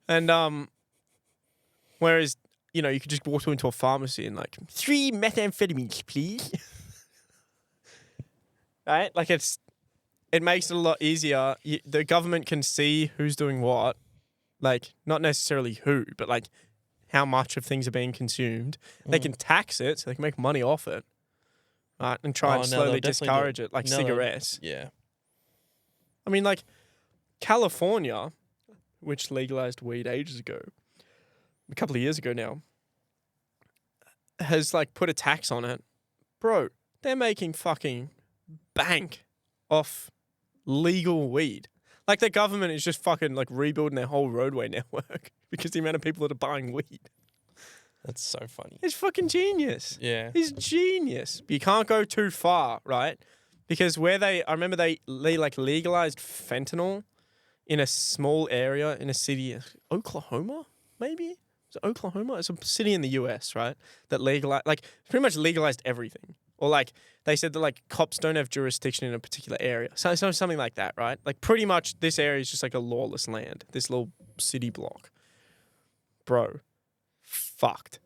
And whereas, you know, you could just walk into a pharmacy and like 3 methamphetamines, please. Right? Like it makes it a lot easier. The government can see who's doing what, like not necessarily who, but like how much of things are being consumed. They can tax it, so they can make money off it, right? And try and slowly discourage it, like cigarettes. Yeah. I mean, like California, which legalized weed ages ago, a couple of years ago now, has like put a tax on it. Bro, they're making fucking bank off legal weed. Like the government is just fucking like rebuilding their whole roadway network because the amount of people that are buying weed. That's so funny. It's fucking genius. Yeah. It's genius. But you can't go too far, right? Because I remember they like legalized fentanyl in a small area in a city, Oklahoma, maybe? Is it Oklahoma? It's a city in the US, right? That pretty much legalized everything. Or like they said that like cops don't have jurisdiction in a particular area. So something like that, right? Like pretty much this area is just like a lawless land, this little city block. Bro, fucked.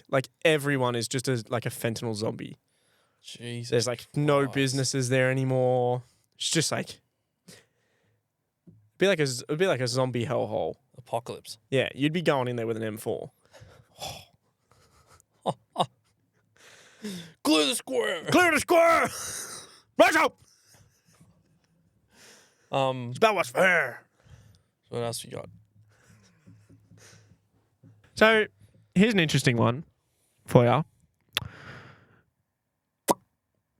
Like everyone is just like a fentanyl zombie. Jesus. There's like no businesses there anymore. It's just like it'd be like a zombie hellhole. Apocalypse. Yeah, you'd be going in there with an M4. Clear the square. Clear the square. Rise up. It's about what's fair. What else you got? So here's an interesting one for you.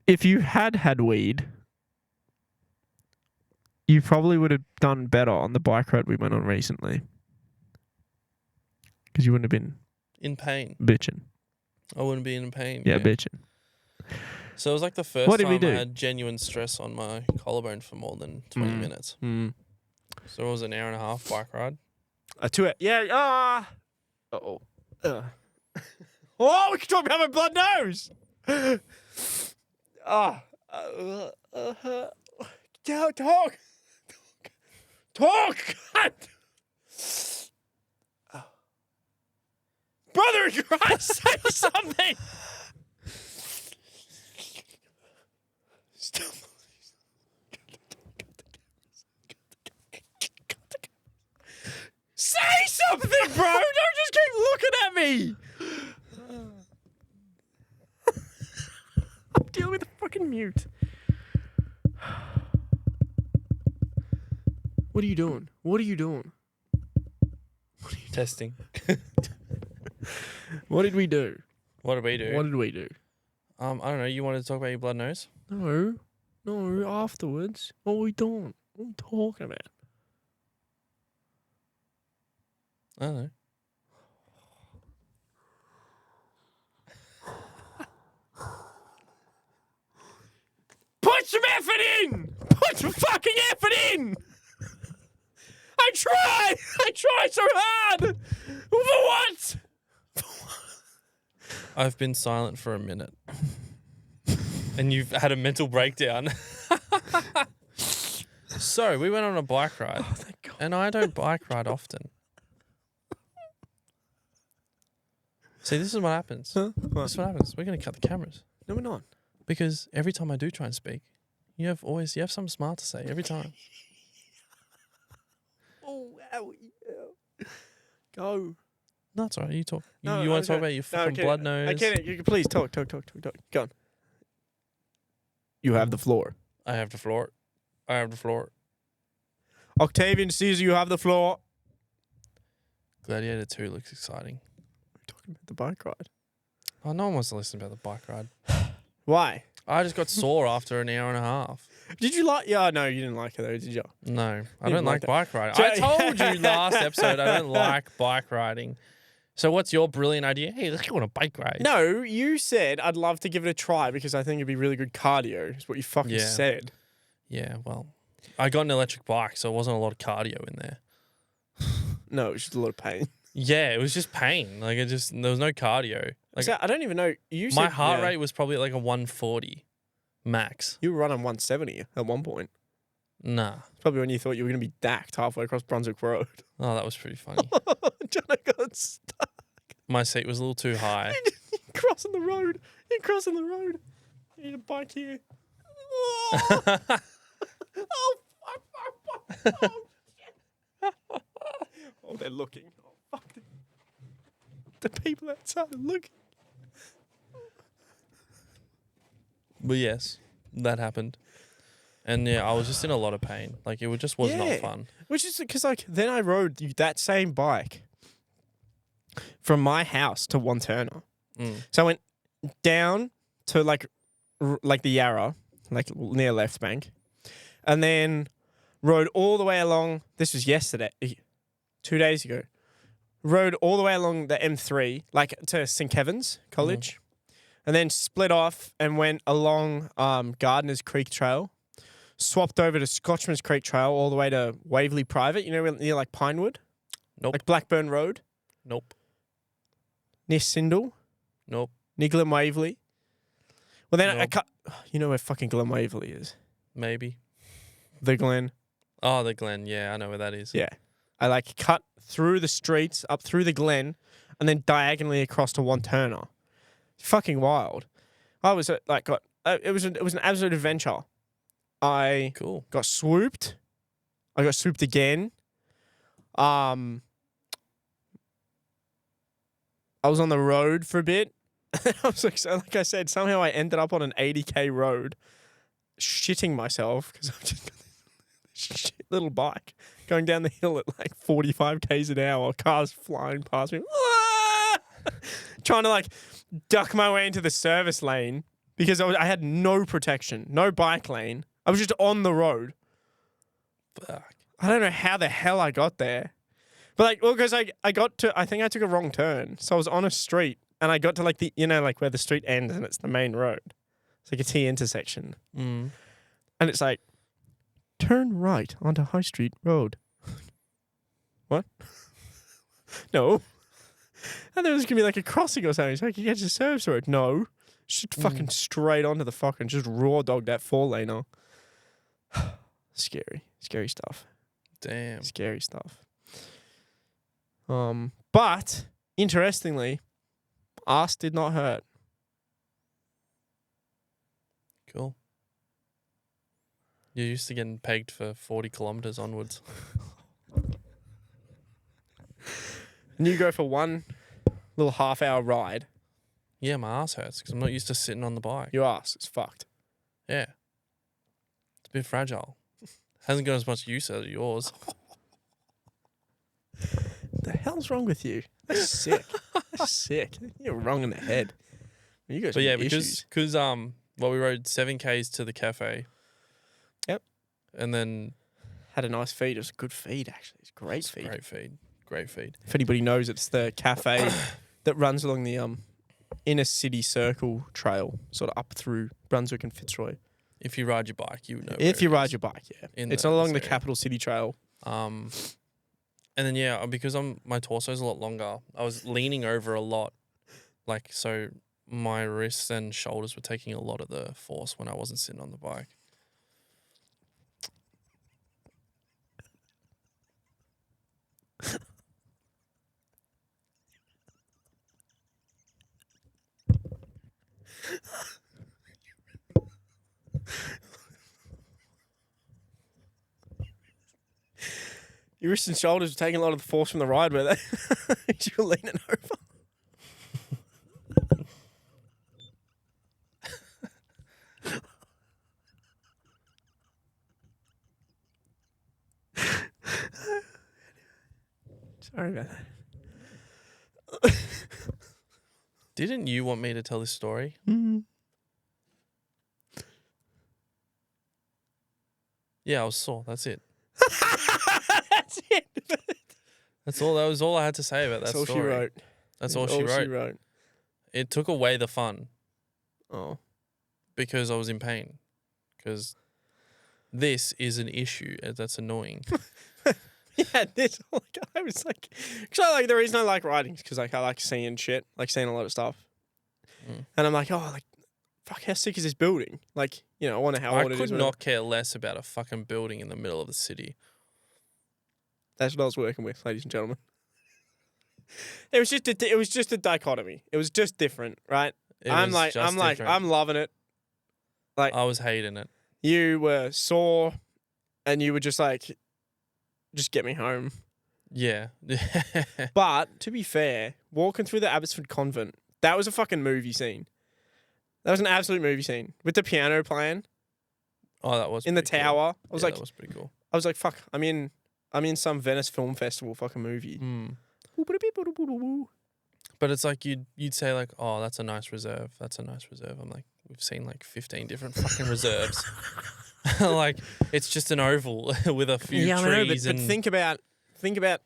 If you had weed, you probably would have done better on the bike ride we went on recently. Because you wouldn't have been in pain. Bitching. I wouldn't be in pain. Yeah, bitching. So it was like the first time I had genuine stress on my collarbone for more than 20 minutes. So it was an hour and a half bike ride. 2 hours. Yeah. Uh-oh. Oh, we can talk about my blood nose. Talk. God. Brother in Christ, say something. Say something, bro. Don't just keep looking at me. I'm dealing with a fucking mute. What are you doing? Testing. What did we do? What did we do? I don't know. You wanted to talk about your blood nose? No, afterwards. What are we doing? What are we talking about? I don't know. Put some effort in! Put some fucking effort in! I tried so hard! For what? I've been silent for a minute. And you've had a mental breakdown. So, we went on a bike ride. Oh, thank God. And I don't bike ride often. See, this is what happens. Huh? This is what happens. We're going to cut the cameras. No, we're not. Because every time I do try and speak, you have something smart to say every time. Oh, wow. Yeah. Go. No, it's all right. You talk. You No, want to talk about your fucking blood nose? I get it. You can please talk. Go on. You have the floor. I have the floor. Octavian Caesar, you have the floor. Gladiator 2 looks exciting. We're talking about the bike ride. Oh, no one wants to listen about the bike ride. Why? I just got sore after an hour and a half. Did you like? Yeah, no, you didn't like it though, did you? No, I You don't like like bike riding. I told you last episode I don't like bike riding. So what's your brilliant idea? Hey, let's go on a bike ride. No, you said I'd love to give it a try because I think it'd be really good cardio. Is what you fucking said. Yeah, well, I got an electric bike, so it wasn't a lot of cardio in there. No, it was just a lot of pain. Yeah, it was just pain. Like there was no cardio. Like I don't even know. my heart rate was probably like a 140 max. You were running 170 at one point. Nah. Probably when you thought you were going to be dacked halfway across Brunswick Road. Oh, that was pretty funny. Jono got stuck. My seat was a little too high. You're crossing the road. You're crossing the road. You need a bike here. Oh, oh fuck. Oh, shit. Oh, they're looking. Oh, fuck. The people outside are looking. But yes, that happened. And yeah, I was just in a lot of pain. Like it just was not fun. Which is because like then I rode that same bike from my house to Wanturna. So I went down to like the Yarra, like near Left Bank, and then rode all the way along. This was yesterday, 2 days ago. Rode all the way along the M3, like to St. Kevin's College, and then split off and went along Gardeners Creek Trail. Swapped over to Scotchman's Creek Trail all the way to Waverley Private. You know, near like Pinewood? Nope. Like Blackburn Road? Nope. Near Sindel? Nope. Near Glen Waverley? Well, then Nope. I cut. You know where fucking Glen Waverley is? Maybe. The Glen. Oh, the Glen. Yeah, I know where that is. Yeah. I like cut through the streets, up through the Glen, and then diagonally across to Wanturna. Fucking wild. I was like, it was an absolute adventure. I got swooped. I got swooped again. I was on the road for a bit. I was like I said, somehow I ended up on an 80k road, shitting myself because I've just got this shit little bike going down the hill at like 45 k's an hour. Cars flying past me, trying to like duck my way into the service lane because I had no protection, no bike lane. I was just on the road. Fuck. I don't know how the hell I got there. But like, well, because I think I took a wrong turn. So I was on a street and I got to like like where the street ends and it's the main road. It's like a T intersection. And it's like, turn right onto High Street Road. What? No. And there was going to be like a crossing or something. So I could get to the service road. No. Just fucking straight onto the fucking, just raw dog that 4-laner. Scary stuff. Damn. Scary stuff. But interestingly, ass did not hurt. Cool. You're used to getting pegged for 40 kilometers onwards. And you go for one little half-hour ride. Yeah, my ass hurts because I'm not used to sitting on the bike. Your ass is fucked. Yeah. It's a bit fragile. Hasn't got as much use as yours. The hell's wrong with you? That's sick. That's sick. You're wrong in the head. You got But yeah, issues. because we rode 7Ks to the cafe. Yep. And then Had a nice feed. It was a good feed, actually. It's a great feed. Great feed. If anybody knows, it's the cafe that runs along the inner city circle trail, sort of up through Brunswick and Fitzroy. If you ride your bike, you would know. If you ride your bike, yeah. In It's this along the area. capital city trail. And then yeah, because my torso's a lot longer, I was leaning over a lot, like so my wrists and shoulders were taking a lot of the force when I wasn't sitting on the bike. Your wrists and shoulders were taking a lot of the force from the ride, were they? You were leaning over. Sorry about that. Didn't you want me to tell this story? Yeah, I was sore. That's it. That's it. That's all. That was all I had to say about that That's all story. she wrote. That's all she wrote. It took away the fun. Oh. Because I was in pain. Because this is an issue that's annoying. Yeah, this I was like, because the reason I like writing is because I like seeing shit, like seeing a lot of stuff, and I'm like, oh, like, fuck, how sick is this building? Like, I wonder how old it is. I could not care less about a fucking building in the middle of the city. That's what I was working with, ladies and gentlemen. It was just a dichotomy. It was just different, right? I'm loving it. Like, I was hating it. You were sore, and you were just like, just get me home. Yeah. But to be fair, walking through the Abbotsford Convent, that was a fucking movie scene. That was an absolute movie scene with the piano playing. Oh, that was in the tower. Cool. I was like, that was pretty cool. I was like, fuck, I'm in some Venice Film Festival fucking movie. But it's like you'd say like, oh, that's a nice reserve. That's a nice reserve. I'm like, we've seen like 15 different fucking reserves. Like, it's just an oval with a few trees. But think about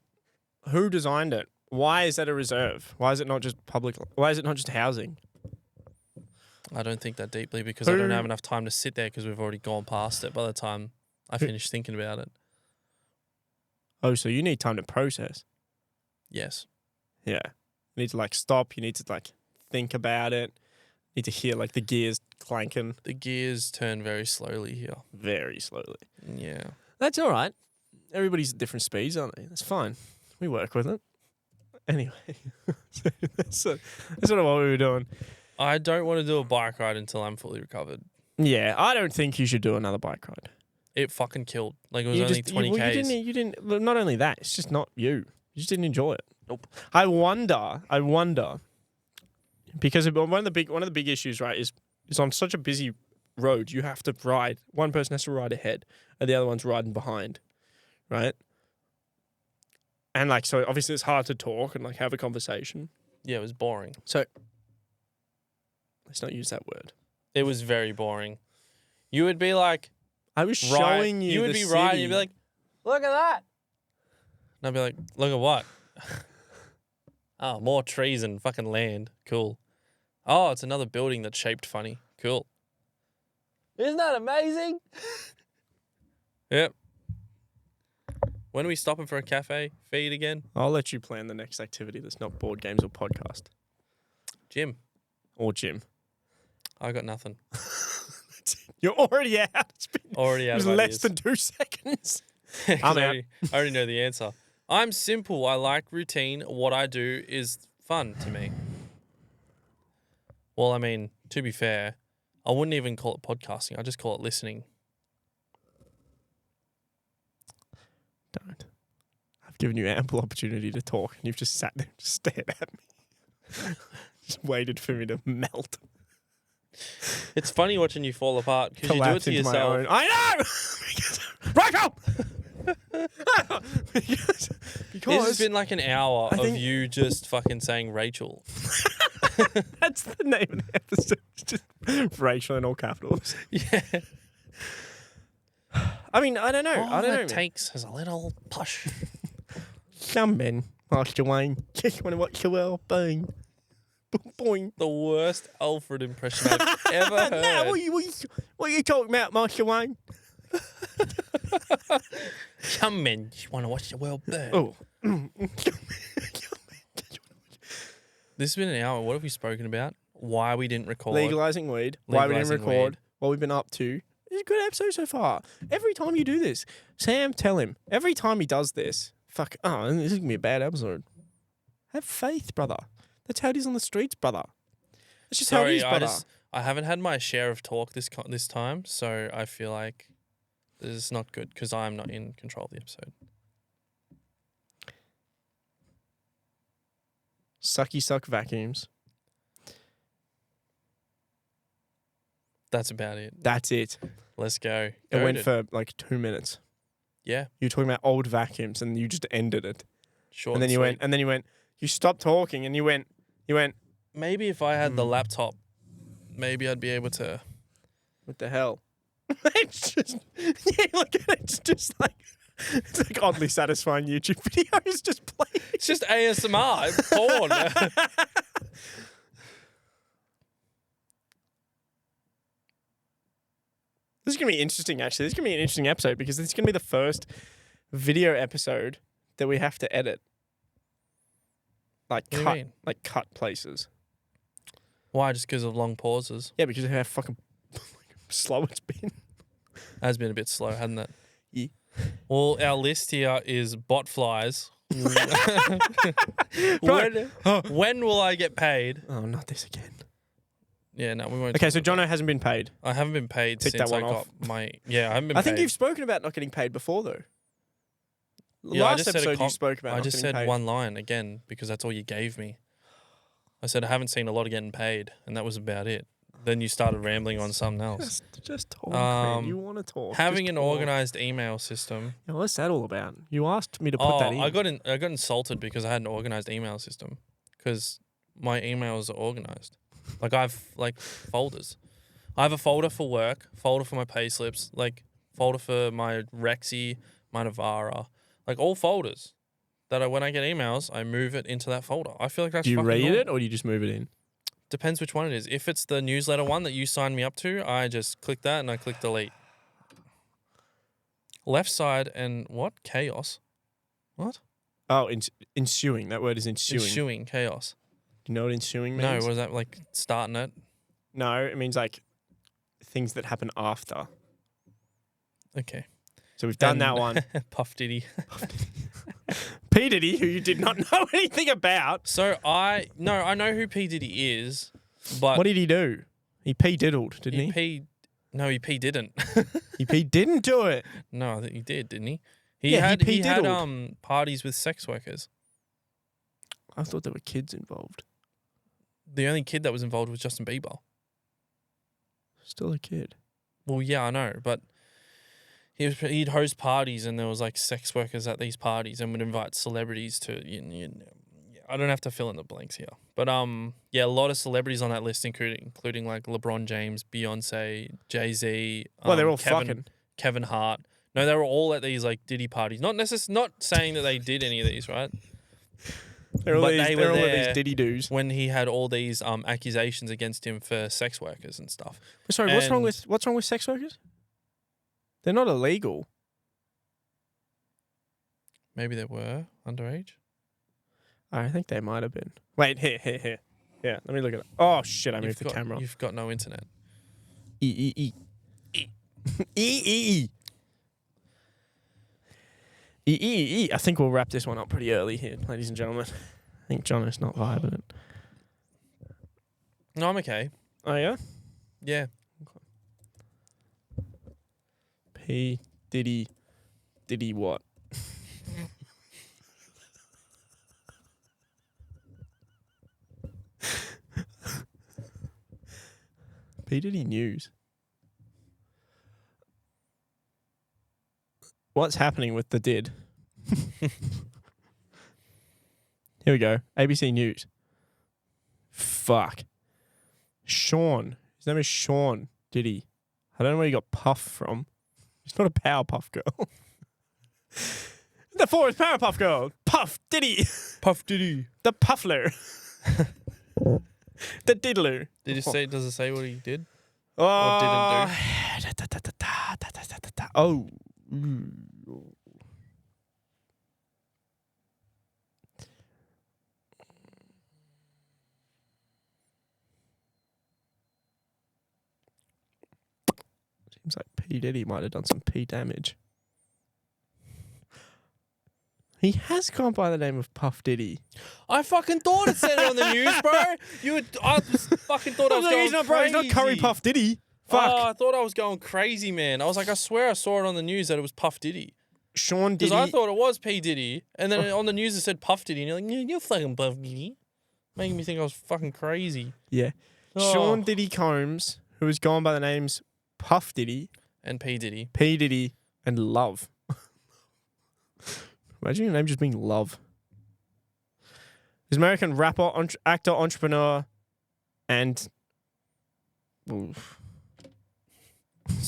who designed it. Why is that a reserve? Why is it not just public? Why is it not just housing? I don't think that deeply because I don't have enough time to sit there because we've already gone past it by the time I finish thinking about it. Oh, so you need time to process. Yes. Yeah. You need to like stop. You need to like think about it. You need to hear like the gears clanking. The gears turn very slowly here. Very slowly. Yeah. That's all right. Everybody's at different speeds, aren't they? That's fine. We work with it. Anyway, that's sort of what we were doing. I don't want to do a bike ride until I'm fully recovered. Yeah, I don't think you should do another bike ride. It fucking killed. Like, it was only 20 Ks. You didn't. Not only that, it's just not you. You just didn't enjoy it. Nope. I wonder, because one of the big issues, right, is on such a busy road, you have to ride. One person has to ride ahead, and the other one's riding behind, right? And like, so obviously it's hard to talk and like have a conversation. Yeah, it was boring. So let's not use that word. It was very boring. You would be like, I was showing you. You would be riding. You'd be like, look at that. And I'd be like, look at what? Oh, more trees and fucking land. Cool. Oh, it's another building that's shaped funny. Cool. Isn't that amazing? Yep. When are we stopping for a cafe feed again? I'll let you plan the next activity that's not board games or podcast. Gym. Or gym. I got nothing. You're already out. It's been already out. It was less than 2 seconds. I'm out. I already know the answer. I'm simple. I like routine. What I do is fun to me. Well, I mean, to be fair, I wouldn't even call it podcasting. I just call it listening. Don't. I've given you ample opportunity to talk, and you've just sat there and just stared at me. Just waited for me to melt. It's funny watching you fall apart because you do it to yourself. I know! Rachel! because this has been like an hour of you just fucking saying Rachel. That's the name of the episode. It's just Rachel in all capitals. Yeah. I mean, I don't know. All it takes is a little push. Come in, Master Wayne. Just want to watch your well-being. Boing. The worst Alfred impression I've ever heard. No, what are you talking about, Master Wayne? Come in. You want to watch your well-being. Oh. This has been an hour. What have we spoken about? Why we didn't record. Legalising weed. Why we didn't record. What we've been up to. It's a good episode so far. Every time you do this, Sam, tell him. Every time he does this, this is going to be a bad episode. Have faith, brother. That's how it is on the streets, brother. That's just how it is, brother. I haven't had my share of talk this time, so I feel like this is not good because I'm not in control of the episode. Sucky suck vacuums. That's about it. That's it. Let's go. It went for like 2 minutes. Yeah. You were talking about old vacuums and you just ended it. Short and then you went, you stopped talking and you went. Maybe if I had the laptop, maybe I'd be able to. What the hell? It's just, yeah, look at it. It's like oddly satisfying YouTube videos just playing. It's just ASMR, porn. This is going to be interesting, actually. This is going to be an interesting episode because this is going to be the first video episode that we have to edit. What do you mean? Like cut places. Why? Just because of long pauses? Yeah, because of how fucking slow it's been. Has been a bit slow, hasn't it? Yeah. Well, our list here is bot flies. When will I get paid? Oh, not this again. Yeah, no, we won't. Okay, so Jono hasn't been paid. I haven't been paid Tick since that I one got off. my. Yeah, I haven't been paid. I think you've spoken about not getting paid before, though. Yeah, I Last just said episode you spoke about I not just getting said paid. one line again because that's all you gave me. I said I haven't seen a lot of getting paid, and that was about it. Then you started rambling on something else. Just talk, man. You want to talk. Having just an talk. organized email system. Yeah, what's that all about? You asked me to put that in. I got insulted because I had an organized email system because my emails are organized. Like I have like folders. I have a folder for work, folder for my pay slips, like folder for my Rexy, my Navara, like all folders. That when I get emails, I move it into that folder. I feel like that's. Do you fucking read normal. it or do you just move it in? Depends which one it is. If it's the newsletter one that you signed me up to, I just click that and I click delete. Left side and what? Chaos. What? Oh, ensuing. That word is ensuing. Ensuing chaos. Do you know what ensuing No, means? what is that like starting it? No, it means like things that happen after. Okay. So we've done And that one. Puff Diddy. P. Diddy, who you did not know anything about. So I know who P Diddy is, but What did he do? He P diddled, didn't he? He P didn't. He P didn't do it. No, I think he did, didn't he? He Yeah, had he had diddled. parties with sex workers. I thought there were kids involved. The only kid that was involved was Justin Bieber. Still a kid. Well, yeah, I know, but he'd host parties and there was like sex workers at these parties and would invite celebrities to. I don't have to fill in the blanks here, but yeah, a lot of celebrities on that list, including like LeBron James, Beyonce, Jay-Z. Well, they're all fucking. Kevin Hart. No, they were all at these like Diddy parties. Not saying that they did any of these, right? They're all But these, they they're were all of there these Diddy doos. when he had all these accusations against him for sex workers and stuff. Sorry, what's wrong And- with sex workers? They're not illegal. Maybe they were underage. I think they might have been. Wait, here. Yeah, let me look at it. Oh shit! I moved the camera. You've got no internet. E. I think we'll wrap this one up pretty early here, ladies and gentlemen. I think John is not vibing it. No, I'm okay. Oh yeah. Yeah. P Diddy what? P Diddy news. What's happening with the did? Here we go. ABC News. Fuck. Sean. His name is Sean Diddy. I don't know where he got Puff from. He's not a Powerpuff Girl. The four is Powerpuff Girl. Puff Diddy. Puff Diddy. The Puffler. The Diddler. Does it say what he did? Oh. didn't Oh. Seems like P. Diddy might have done some P damage. He has gone by the name of Puff Diddy. I fucking thought it said it on the news, bro. I fucking thought I was going He's not, crazy. bro. He's not Curry Puff Diddy. Fuck. Oh, I thought I was going crazy, man. I was like, I swear I saw it on the news that it was Puff Diddy. Sean Because Diddy. I thought it was P. Diddy. And then on the news it said Puff Diddy. And you're like, yeah, you're fucking Puff Diddy. Making me think I was fucking crazy. Yeah. Oh. Sean Diddy Combs, who has gone by the names Puff Diddy, And P. Diddy. P. Diddy, and Love. Imagine your name just being Love. He's an American rapper, actor, entrepreneur, and... Oof.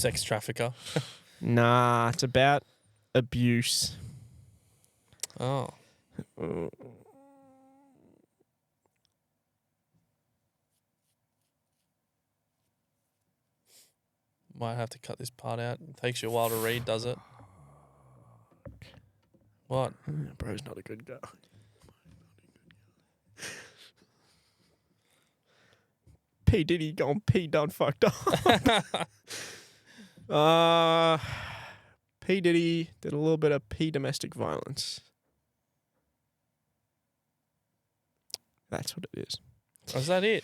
Sex trafficker. Nah, it's about abuse. Oh. Might have to cut this part out. It takes you a while to read, does it? What? Bro's not a good guy. P. Diddy gone P done fucked up. P. Diddy did a little bit of P domestic violence. That's what it is. Is that it?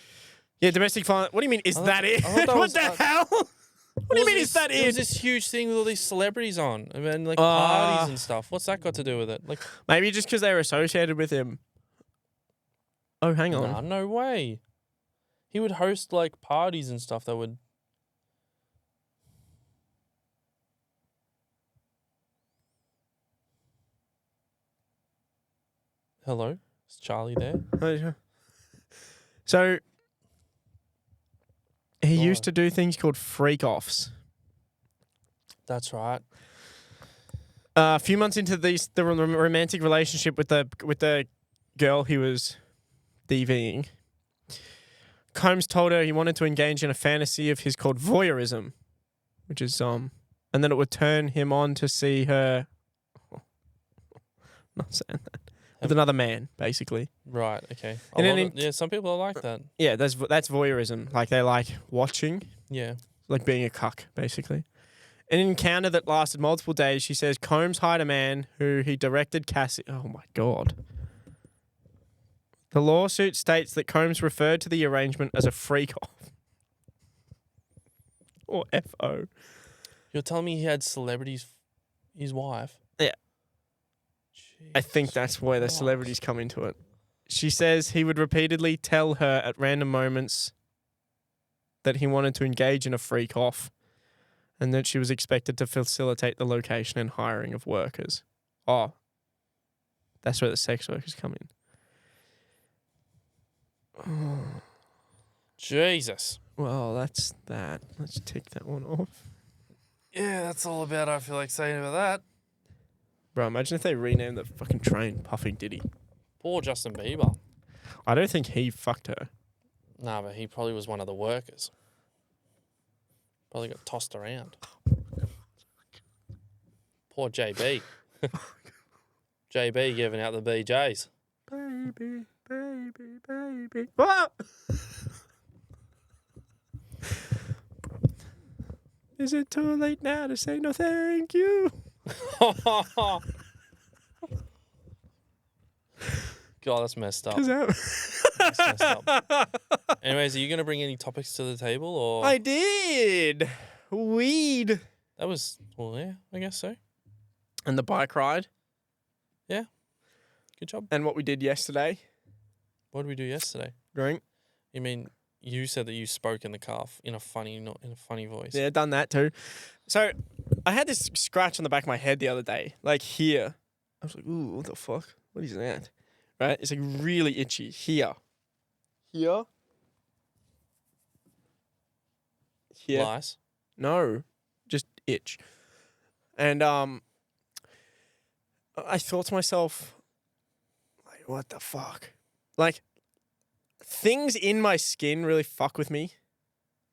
Yeah, domestic violence. What do you mean, is that it? What the hell? What do you mean, is that it? It was this huge thing with all these celebrities on. I mean, like parties and stuff. What's that got to do with it? Like, maybe just because they were associated with him. Oh, hang on. Nah, no way. He would host like parties and stuff that would. Hello? Is Charlie there? So, he used to do things called freak-offs. That's right. A few months into the romantic relationship with the girl he was DVing, Combs told her he wanted to engage in a fantasy of his called voyeurism, which is and then it would turn him on to see her. Not saying that. With another man, basically. Right. Okay. Yeah. Some people are like that. Yeah, that's voyeurism. Like they like watching. Yeah. Like being a cuck, basically. An encounter that lasted multiple days. She says Combs hired a man who he directed Cassie. Oh my God. The lawsuit states that Combs referred to the arrangement as a freak-off. Or FO. You're telling me he had celebrities, his wife? Yeah. I think that's where the celebrities come into it. She says he would repeatedly tell her at random moments that he wanted to engage in a freak-off and that she was expected to facilitate the location and hiring of workers. Oh, that's where the sex workers come in. Oh. Jesus. Well, that's that. Let's tick that one off. Yeah, that's all about I feel like saying about that. Bro, imagine if they renamed the fucking train Puffing Diddy. Poor Justin Bieber. I don't think he fucked her. Nah, but he probably was one of the workers. Probably got tossed around. Poor JB. JB giving out the BJs. Baby, baby, baby. Ah! Is it too late now to say no thank you? God, that's messed up. That's messed up. Anyways, are you going to bring any topics to the table? Or I did. Weed. That was, well, yeah, I guess so. And the bike ride. Yeah. Good job. And what we did yesterday. What did we do yesterday? Drink. You mean you said that you spoke in the car in a funny voice? Yeah, done that too. So I had this scratch on the back of my head the other day, like here. I was like, ooh, what the fuck? What is that? Right? It's like really itchy. Here. Here. Here. Lice? No. Just itch. And I thought to myself, like, what the fuck? Like, things in my skin really fuck with me.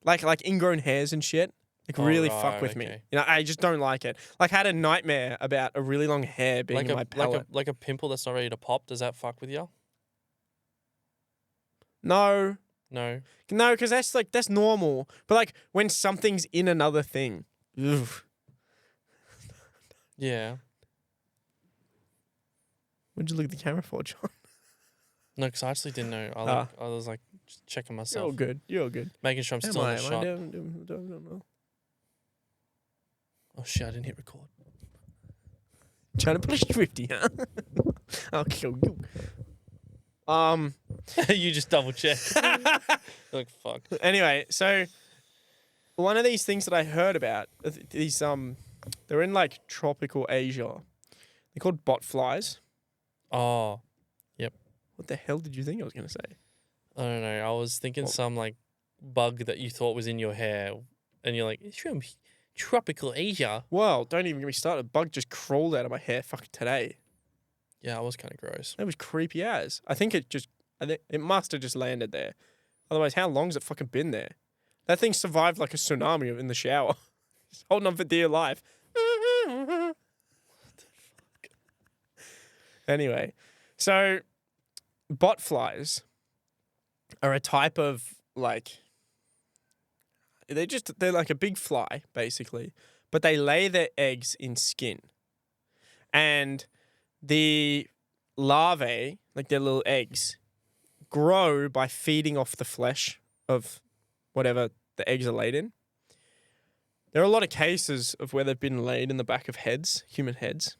Like ingrown hairs and shit. Like really fuck with me. You know, I just don't like it. Like I had a nightmare about a really long hair being in my palate. Like a pimple that's not ready to pop. Does that fuck with you? No. No. No, because that's normal. But like when something's in another thing. Ugh. Yeah. What'd you look at the camera for, John? No, because I actually didn't know. I was like just checking myself. You're all good. You're all good. Making sure I'm still in the shot. Don't know. Oh shit, I didn't hit record. Trying to push 50, huh? I'll kill you. You just double check. Like fuck. Anyway, so one of these things that I heard about, these they're in like tropical Asia. They're called botflies. Oh, yep. What the hell did you think I was gonna say? I don't know. I was thinking some like bug that you thought was in your hair, and you're like, Tropical Asia. Well, don't even get me started. A bug just crawled out of my hair fucking today. Yeah, it was kind of gross. That was creepy as. I think it must have just landed there. Otherwise, how long's it fucking been there? That thing survived like a tsunami in the shower. It's holding on for dear life. What the fuck? Anyway, so bot flies are a type of like, they're like a big fly, basically, but they lay their eggs in skin. And the larvae, like their little eggs, grow by feeding off the flesh of whatever the eggs are laid in. There are a lot of cases of where they've been laid in the back of heads, human heads.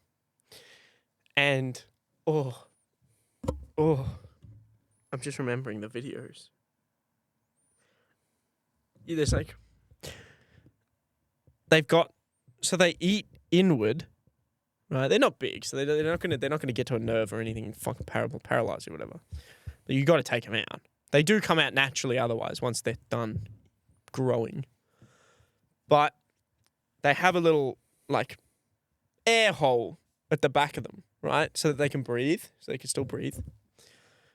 And, I'm just remembering the videos. Yeah, there's like, so they eat inward, right? They're not big, so they're not gonna get to a nerve or anything and fucking paralyze you or whatever. But you got to take them out. They do come out naturally otherwise once they're done growing. But they have a little like air hole at the back of them, right? So that they can breathe, so they can still breathe.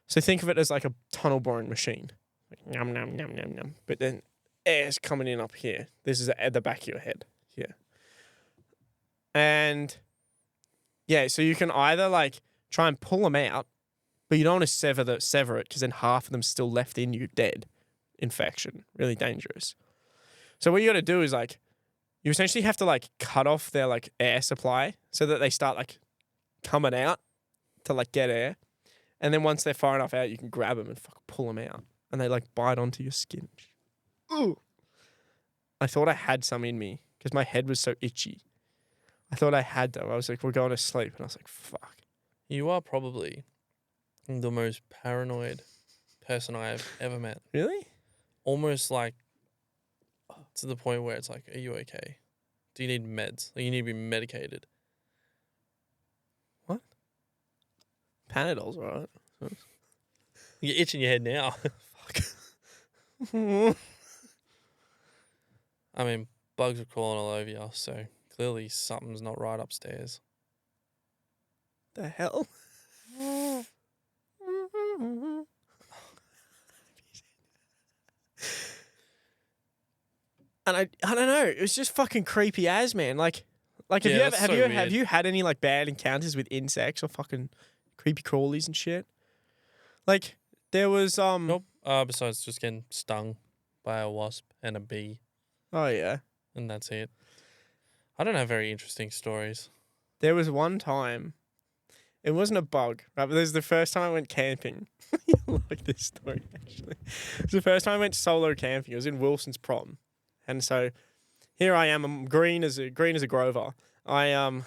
So think of it as like a tunnel boring machine. Like, nom, nom, nom, nom, nom. But then air's coming in up here. This is at the back of your head here. And yeah, so you can either like try and pull them out, but you don't want to sever it because then half of them's still left in you dead. Infection. Really dangerous. So what you got to do is like, you essentially have to like cut off their like air supply so that they start like coming out to like get air. And then once they're far enough out, you can grab them and fucking pull them out. And they like bite onto your skin. Ooh. I thought I had some in me because my head was so itchy. I thought I had them. I was like, we're going to sleep. And I was like, fuck. You are probably the most paranoid person I have ever met. Really? Almost like to the point where it's like, are you okay? Do you need meds? Like, you need to be medicated. What? Panadol's all right. You're itching your head now. Fuck. I mean, bugs are crawling all over you, so clearly something's not right upstairs. The hell? And I don't know. It was just fucking creepy as, man. Like Yeah, have you had any like bad encounters with insects or fucking creepy crawlies and shit? Like there was Nope. Besides just getting stung by a wasp and a bee, Oh yeah. and that's it. I don't have very interesting stories. There was one time. It wasn't a bug, right? But this is the first time I went camping. You'll like this story actually. It was the first time I went solo camping. It was in Wilson's prom. And so here I am, I'm green as a grover. I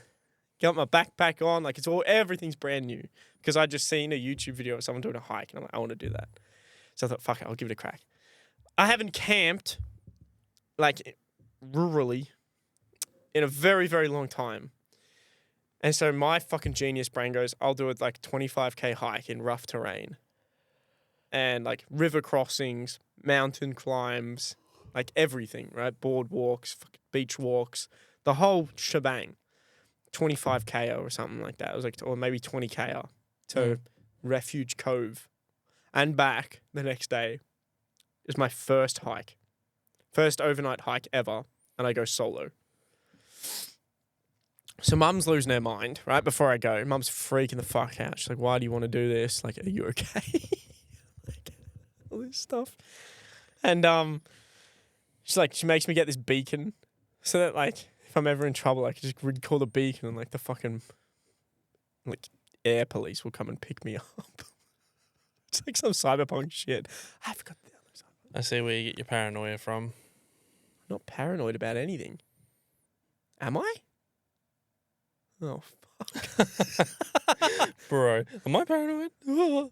got my backpack on, like everything's brand new. Because I'd just seen a YouTube video of someone doing a hike and I'm like, I want to do that. So I thought, fuck it, I'll give it a crack. I haven't camped like rurally in a very, very long time. And so my fucking genius brain goes, I'll do it like 25K hike in rough terrain. And like river crossings, mountain climbs, like everything, right? Boardwalks, beach walks, the whole shebang. 25K or something like that. It was like, or maybe 20K to Refuge Cove and back the next day. It was my first hike. First overnight hike ever. And I go solo. So mum's losing her mind, right? Before I go, mum's freaking the fuck out. She's like, why do you want to do this? Like, are you okay? Like, all this stuff. And she's like, she makes me get this beacon so that like, if I'm ever in trouble, I can just call the beacon and like the fucking like air police will come and pick me up. It's like some cyberpunk shit. I forgot the other side. I see where you get your paranoia from. I'm not paranoid about anything. Am I? Oh, fuck. Bro, am I paranoid?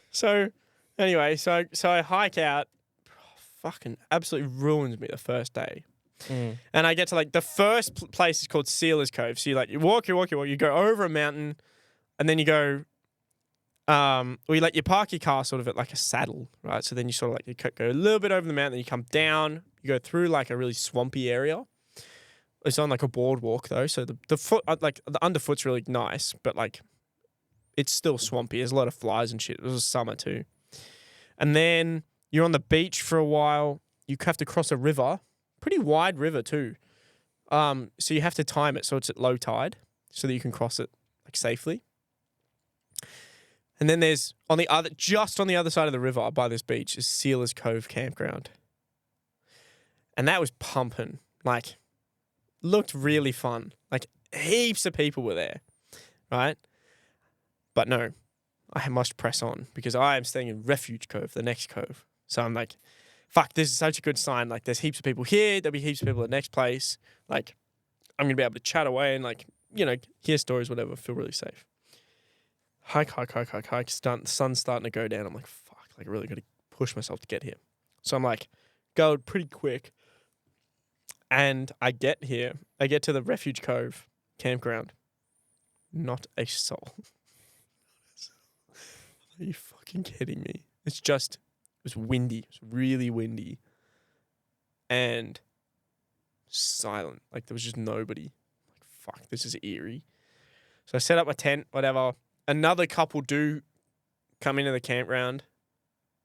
So, anyway, so I hike out. Fucking absolutely ruins me the first day. And I get to like, the first place is called Sealer's Cove. So you walk, you go over a mountain and then you go, or you park your car sort of at like a saddle, right? So then you sort of like, you go a little bit over the mountain, then you come down, you go through like a really swampy area. It's on like a boardwalk though, so the foot like the underfoot's really nice, but like it's still swampy. There's a lot of flies and shit. It was summer too. And then you're on the beach for a while. You have to cross a river, pretty wide river too. So you have to time it so it's at low tide, so that you can cross it like safely. And then there's just on the other side of the river by this beach is Sealers Cove Campground, and that was pumping. Like, looked really fun. Like heaps of people were there, right? But no, I must press on because I am staying in Refuge Cove, the next cove. So I'm like, fuck, this is such a good sign. Like, there's heaps of people here. There'll be heaps of people at the next place. Like, I'm going to be able to chat away and, like, you know, hear stories, whatever, feel really safe. Hike. The sun's starting to go down. I'm like, fuck, like, I really got to push myself to get here. So I'm like, go pretty quick. And I get here. I get to the Refuge Cove campground. Not a soul. Are you fucking kidding me? It was windy. It was really windy. And silent. Like, there was just nobody. Like, fuck, this is eerie. So I set up my tent, whatever. Another couple do come into the campground.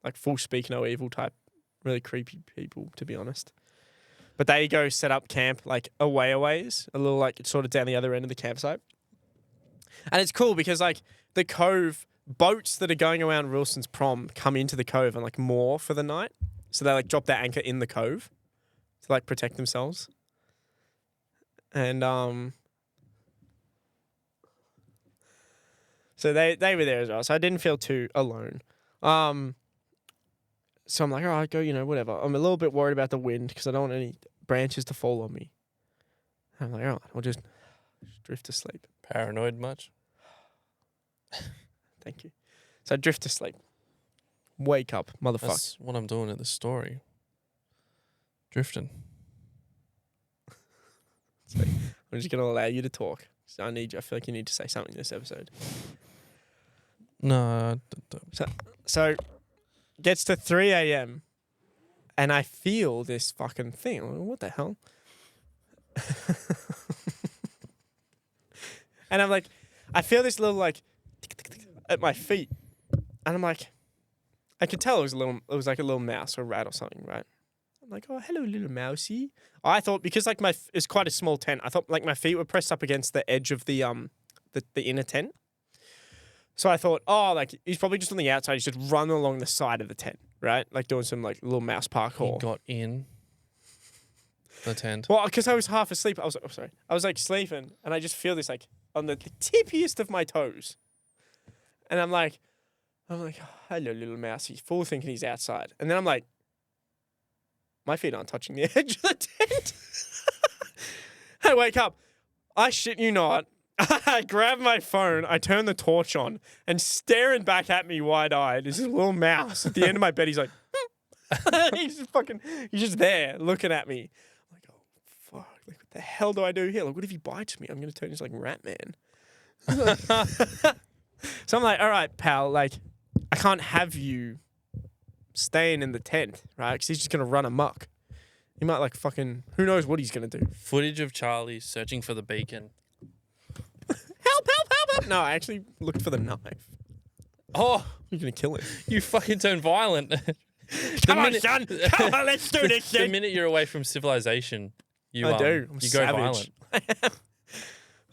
Like, full speak no evil type. Really creepy people, to be honest. But they go set up camp, like, a ways. A little, like, sort of down the other end of the campsite. And it's cool because, like, the cove... Boats that are going around Wilson's Prom come into the cove and like moor for the night. So they like drop their anchor in the cove to like protect themselves. And so they were there as well. So I didn't feel too alone. So I'm like, all right, go, you know, whatever. I'm a little bit worried about the wind because I don't want any branches to fall on me. I'm like, all right, I'll just drift to sleep. Paranoid much? Thank you. So I drift to sleep. Wake up, motherfucker. That's what I'm doing at the story. Drifting. So I'm just going to allow you to talk. So I feel like you need to say something in this episode. No. So gets to 3 a.m. and I feel this fucking thing. I'm like, what the hell? And I'm like, I feel this little like at my feet, and I'm like, I could tell it was like a little mouse or a rat or something, right? I'm like, oh, hello, little mousey. I thought because like it's quite a small tent. I thought like my feet were pressed up against the edge of the inner tent. So I thought, oh, like he's probably just on the outside. He's just running along the side of the tent, right? Like doing some like little mouse parkour. He got in the tent. Well, because I was half asleep. I was like sleeping, and I just feel this like on the tippiest of my toes. And I'm like, oh, hello, little mouse. He's full thinking he's outside. And then I'm like, my feet aren't touching the edge of the tent. I wake up. I shit you not. I grab my phone. I turn the torch on. And staring back at me wide-eyed is this little mouse at the end of my bed. He's like, he's just there looking at me. I'm like, oh, fuck. Like, what the hell do I do here? Like, what if he bites me? I'm going to turn into like Rat Man. So I'm like, all right, pal, like, I can't have you staying in the tent, right? Because he's just going to run amok. He might, like, fucking, who knows what he's going to do. Footage of Charlie searching for the beacon. Help. No, I actually looked for the knife. Oh, you're going to kill him. You fucking turned violent. Come on, son. Come on, let's do this shit. The minute you're away from civilization, you do. I'm you go violent.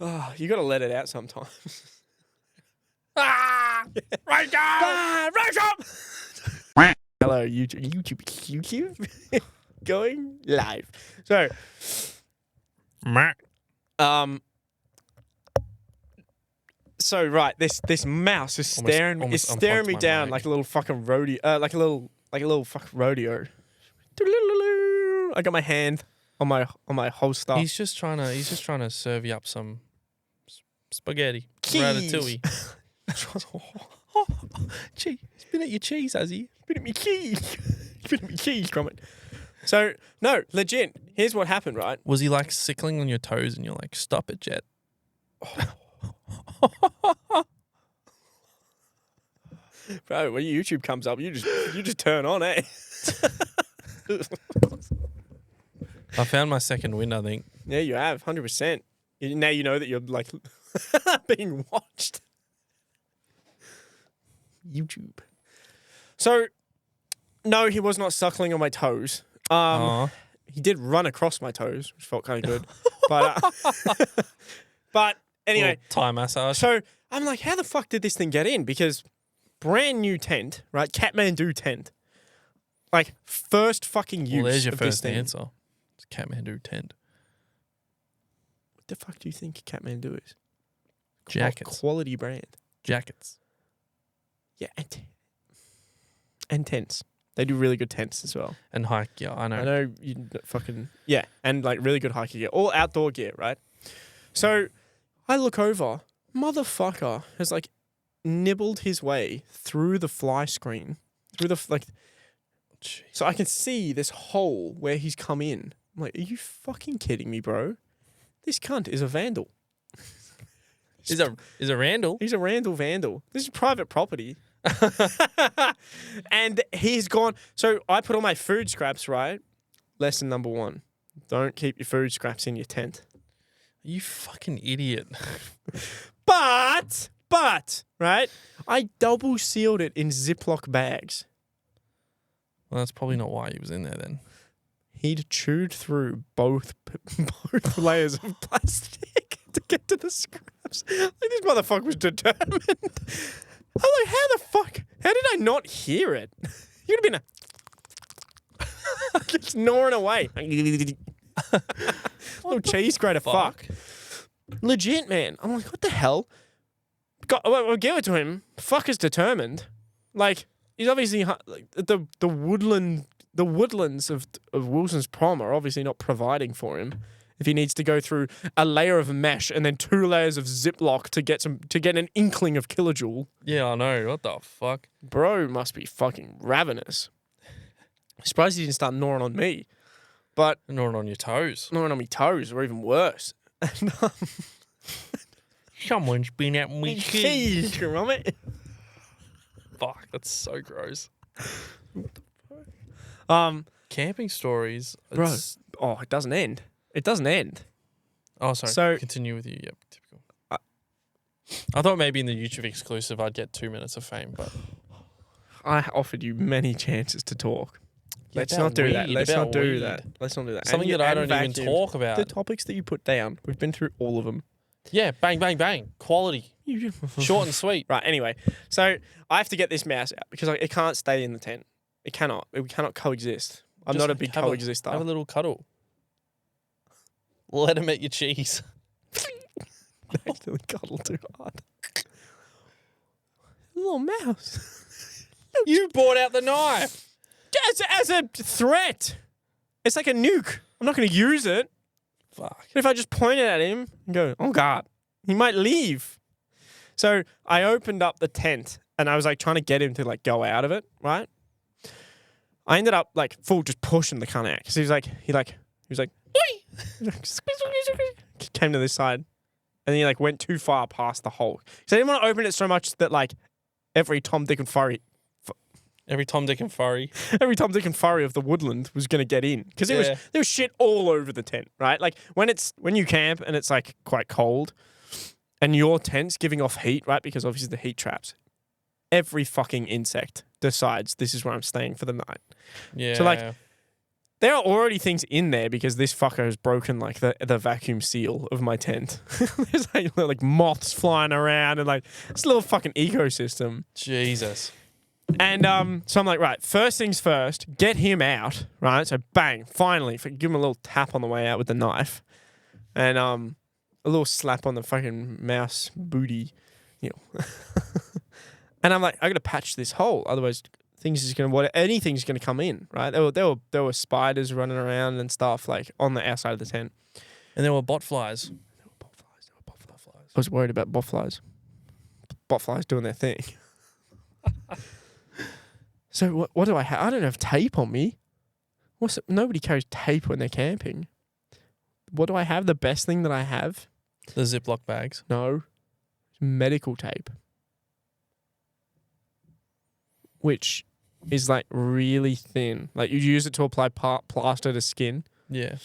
Oh, you got to let it out sometimes. Right down! Right up! Hello, YouTube. Going live. So, right, this mouse is staring me down like a little fucking rodeo, like a little fucking rodeo. I got my hand on my holster. He's just trying to serve you up some spaghetti, Cheese. ratatouille. Gee, he's been at your cheese, has he? Been at me cheese, Gromit. So, no, legit. Here's what happened, right? Was he like sickling on your toes and you're like, stop it, Jet? Bro, when YouTube comes up, you just turn on, eh? I found my second win, I think. Yeah, you have, 100%. Now you know that you're like being watched. YouTube. So, no, he was not suckling on my toes. He did run across my toes, which felt kind of good. But anyway. Thai massage. So I'm like, how the fuck did this thing get in? Because brand new tent, right? Kathmandu tent. Like, first fucking use Well, there's your of this first thing. answer. It's Kathmandu tent. What the fuck do you think Kathmandu is? Jackets. Quality brand. Jackets. Yeah, and tents. They do really good tents as well. And hike gear, I know. I know you fucking... Yeah, and like really good hiking gear. All outdoor gear, right? So I look over. Motherfucker has like nibbled his way through the fly screen. Through the... like. Jeez. So I can see this hole where he's come in. I'm like, are you fucking kidding me, bro? This cunt is a vandal. Is a Randall? He's a Randall vandal. This is private property. And he's gone. So I put all my food scraps, right? Lesson number 1. Don't keep your food scraps in your tent. You fucking idiot. But, right? I double sealed it in Ziploc bags. Well, that's probably not why he was in there then. He'd chewed through both layers of plastic to get to the scraps. Like, this motherfucker was determined. I'm like, how the fuck? How did I not hear it? You'd have been just gnawing away. Little cheese grater fuck. Legit, man. I'm like, what the hell? I'll give it to him. Fucker's determined. Like, he's obviously like the woodlands of Wilson's Prom are obviously not providing for him if he needs to go through a layer of mesh and then 2 layers of Ziploc to get an inkling of kilojoule. Yeah, I know. What the fuck? Bro must be fucking ravenous. I'm surprised he didn't start gnawing on me. But Gnawing on your toes. gnawing on my toes, or even worse. And, Someone's been at me keys. Fuck. Fuck, that's so gross. Camping stories. Bro. Oh, it doesn't end. It doesn't end. Oh, sorry. So- Continue with you. Yep, typical. I thought maybe in the YouTube exclusive I'd get 2 minutes of fame, but I offered you many chances to talk. Yeah, Let's about not do that. weed, Let's about not do weed. that. Let's not do that. something And that I and don't even vacuumed. talk about. The topics that you put down, we've been through all of them. Yeah, bang, bang, bang. Quality. Short and sweet. Right, anyway. So I have to get this mouse out because it can't stay in the tent. It cannot. We cannot coexist. I'm Just not a big have coexister. Have a little cuddle. Let him eat your cheese. Actually cuddle too hard. Little mouse. You brought out the knife. As a threat. It's like a nuke. I'm not going to use it. Fuck. But if I just point it at him and go, oh God, he might leave. So I opened up the tent and I was like trying to get him to like go out of it, right? I ended up like full just pushing the cunt out because he was like, came to this side and then he like went too far past the hole. So I didn't want to open it so much that like every Tom, Dick and Furry Every Tom, Dick and Furry. of the woodland was going to get in because there was shit all over the tent, right? Like when you camp and it's like quite cold and your tent's giving off heat, right? Because obviously the heat traps. Every fucking insect decides this is where I'm staying for the night. Yeah. So like there are already things in there because this fucker has broken like the vacuum seal of my tent. There's like moths flying around and like this little fucking ecosystem. Jesus. And so I'm like, right, first things first, get him out, right? So bang, finally, give him a little tap on the way out with the knife. And a little slap on the fucking mouse booty, you know. And I'm like, I gotta patch this hole, otherwise anything's gonna come in, right? There were spiders running around and stuff like on the outside of the tent. And there were bot flies. I was worried about bot flies. Bot flies doing their thing. So what do I have? I don't have tape on me. Nobody carries tape when they're camping. What do I have? The best thing that I have? The Ziploc bags. No. Medical tape. Which is like really thin. Like you use it to apply plaster to skin. Yeah.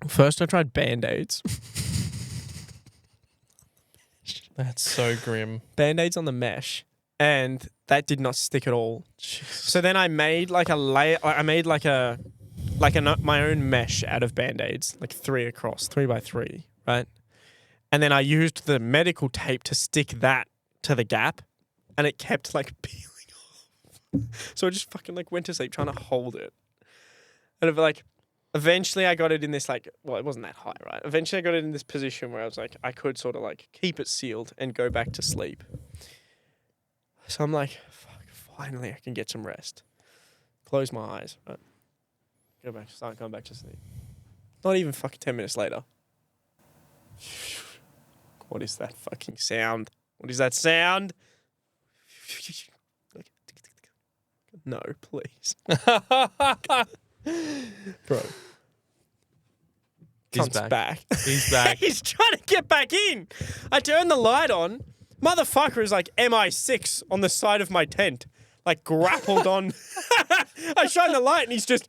First, I tried Band-Aids. That's so grim. Band-Aids on the mesh, and that did not stick at all. Jesus. So then I made like a layer. I made like my own mesh out of Band-Aids, like 3 across, 3 by 3, right? And then I used the medical tape to stick that to the gap, and it kept like peeling off. So I just fucking like went to sleep trying to hold it, and like eventually I got it in this like, well, it wasn't that high, right? Eventually I got it in this position where I was like, I could sort of like keep it sealed and go back to sleep. So I'm like, fuck, finally I can get some rest. Close my eyes, right? Start going back to sleep. Not even fucking 10 minutes later. What is that fucking sound? What is that sound? No, please. Bro. He's Comes back. He's back. He's trying to get back in. I turned the light on. Motherfucker is like MI6 on the side of my tent. Like grappled on. I shine the light and he's just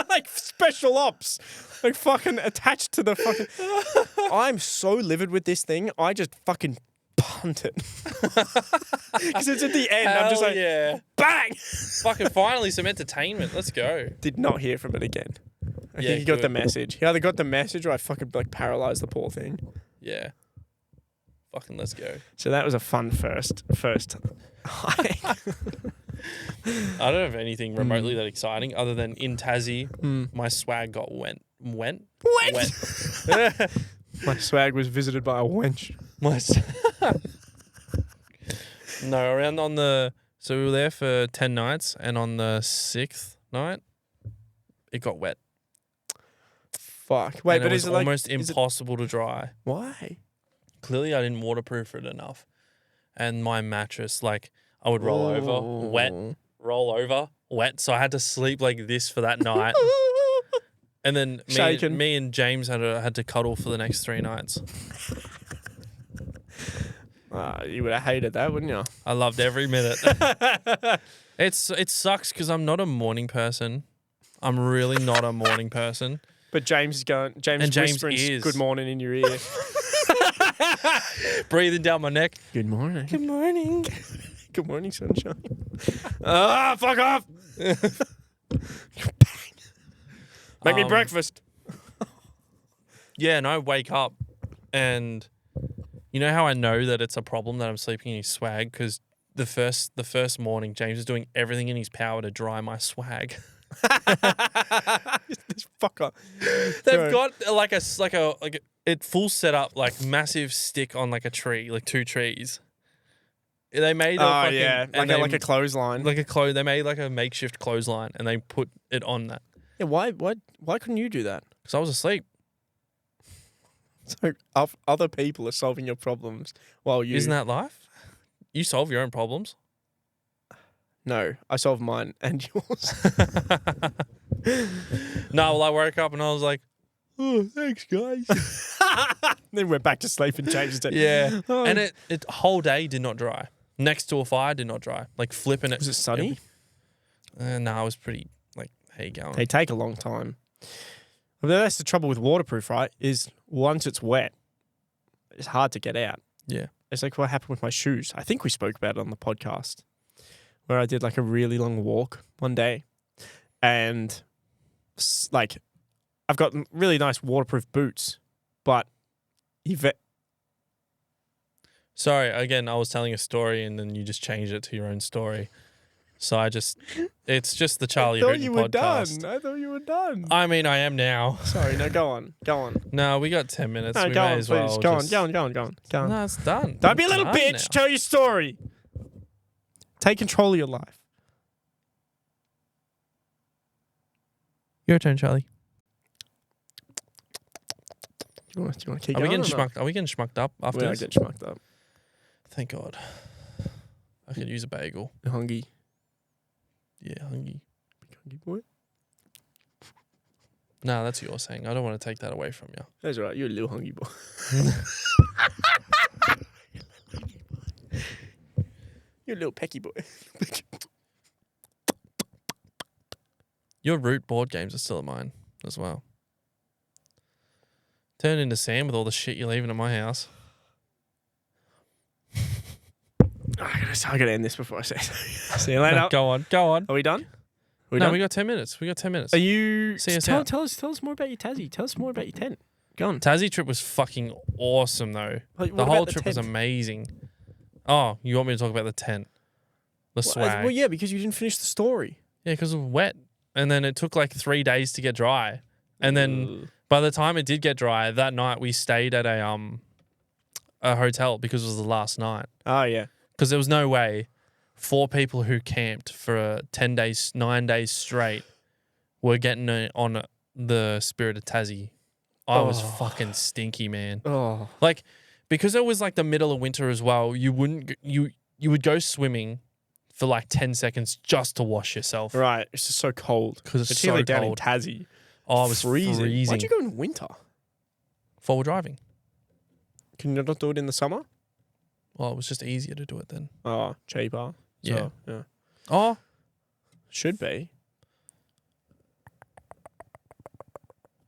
like special ops. Like fucking attached to the fucking... I'm so livid with this thing. I just fucking punt it. Because it's at the end. Hell I'm just like, bang! Fucking finally some entertainment. Let's go. Did not hear from it again. I Yeah, think he got the good. message. He either got the message or I fucking like paralyzed the poor thing. Yeah. Fucking let's go. So that was a fun first hike. I don't have anything remotely that exciting other than in Tassie, my swag got went. Went? My swag was visited by a wench. No, around on the... So we were there for 10 nights, and on the 6th night, it got wet. Fuck. Wait, And but it is was it like... almost impossible to dry. Why? Clearly, I didn't waterproof it enough. And my mattress, like, I would roll over, wet, roll over, wet. So I had to sleep like this for that night. And then me and James had to cuddle for the next 3 nights. You would have hated that, wouldn't you? I loved every minute. It sucks because I'm not a morning person. I'm really not a morning person. But James whispering is. good morning in your ear. Breathing down my neck. Good morning. Good morning. Good morning, sunshine. Fuck off. Make me breakfast. Yeah, and I wake up and you know how I know that it's a problem that I'm sleeping in his swag? Because the first morning, James is doing everything in his power to dry my swag. This fucker. They've got like a full setup, like massive stick on like a tree, like 2 trees. They made like a clothesline. They made like a makeshift clothesline and they put it on that. Yeah, why couldn't you do that? Because I was asleep. So other people are solving your problems while you... Isn't that life? You solve your own problems. No, I solve mine and yours. No, well, I woke up and I was like, oh, thanks, guys. Then we're back to sleep and James is Yeah. Oh. And it whole day did not dry. Next to a fire did not dry. Like flipping it. Was it sunny? No, it was pretty like, how you going? They take a long time. Well, that's the trouble with waterproof, right? Is once it's wet, it's hard to get out. Yeah. It's like what happened with my shoes. I think we spoke about it on the podcast where I did like a really long walk one day and like I've got really nice waterproof boots, but Sorry, again, I was telling a story and then you just changed it to your own story. So it's just the Charlie Hooten podcast. I thought you were done. I mean, I am now. Sorry, no, go on. No, we got 10 minutes. No, we go may on, as well please. Go just... on. No, it's done. Don't be a little Done bitch. now. Tell your story. Take control of your life. Your turn, Charlie. Do you want to keep Are we going? getting schmucked? Are we getting schmucked up after We are this? getting schmucked up. Thank God. I could use a bagel. You're hungry. Yeah, hungry. Big hungry boy. No, that's what you're saying. I don't want to take that away from you. That's all right. You're a little hungry boy. You're a little pecky boy. Your Root board games are still at mine as well. Turn into Sam with all the shit you're leaving at my house. I gotta end this before I say something. See you later. No, go on. Are we done? We got 10 minutes. Are you... See us tell out. us more about your Tassie. Tell us more about your tent. Go on. Tassie trip was fucking awesome, though. Like, The what whole about the trip was tent? amazing. Oh, you want me to talk about the tent? The swag. Well, yeah, because you didn't finish the story. Yeah, because it was wet. And then it took like 3 days to get dry. And then by the time it did get dry, that night we stayed at a hotel because it was the last night. Oh, yeah. Because there was no way 4 people who camped for 10 days, 9 days straight were getting on the Spirit of Tassie. I was fucking stinky, man. Oh. Like, because it was like the middle of winter as well, you would go swimming for like 10 seconds just to wash yourself. Right. It's just so cold. Because it's Particularly so down cold. in Tassie. Oh, it was freezing. Why'd you go in winter? Forward driving. Can you not do it in the summer? Well, it was just easier to do it then. Oh, cheaper. Yeah. Yeah. Oh, Should be.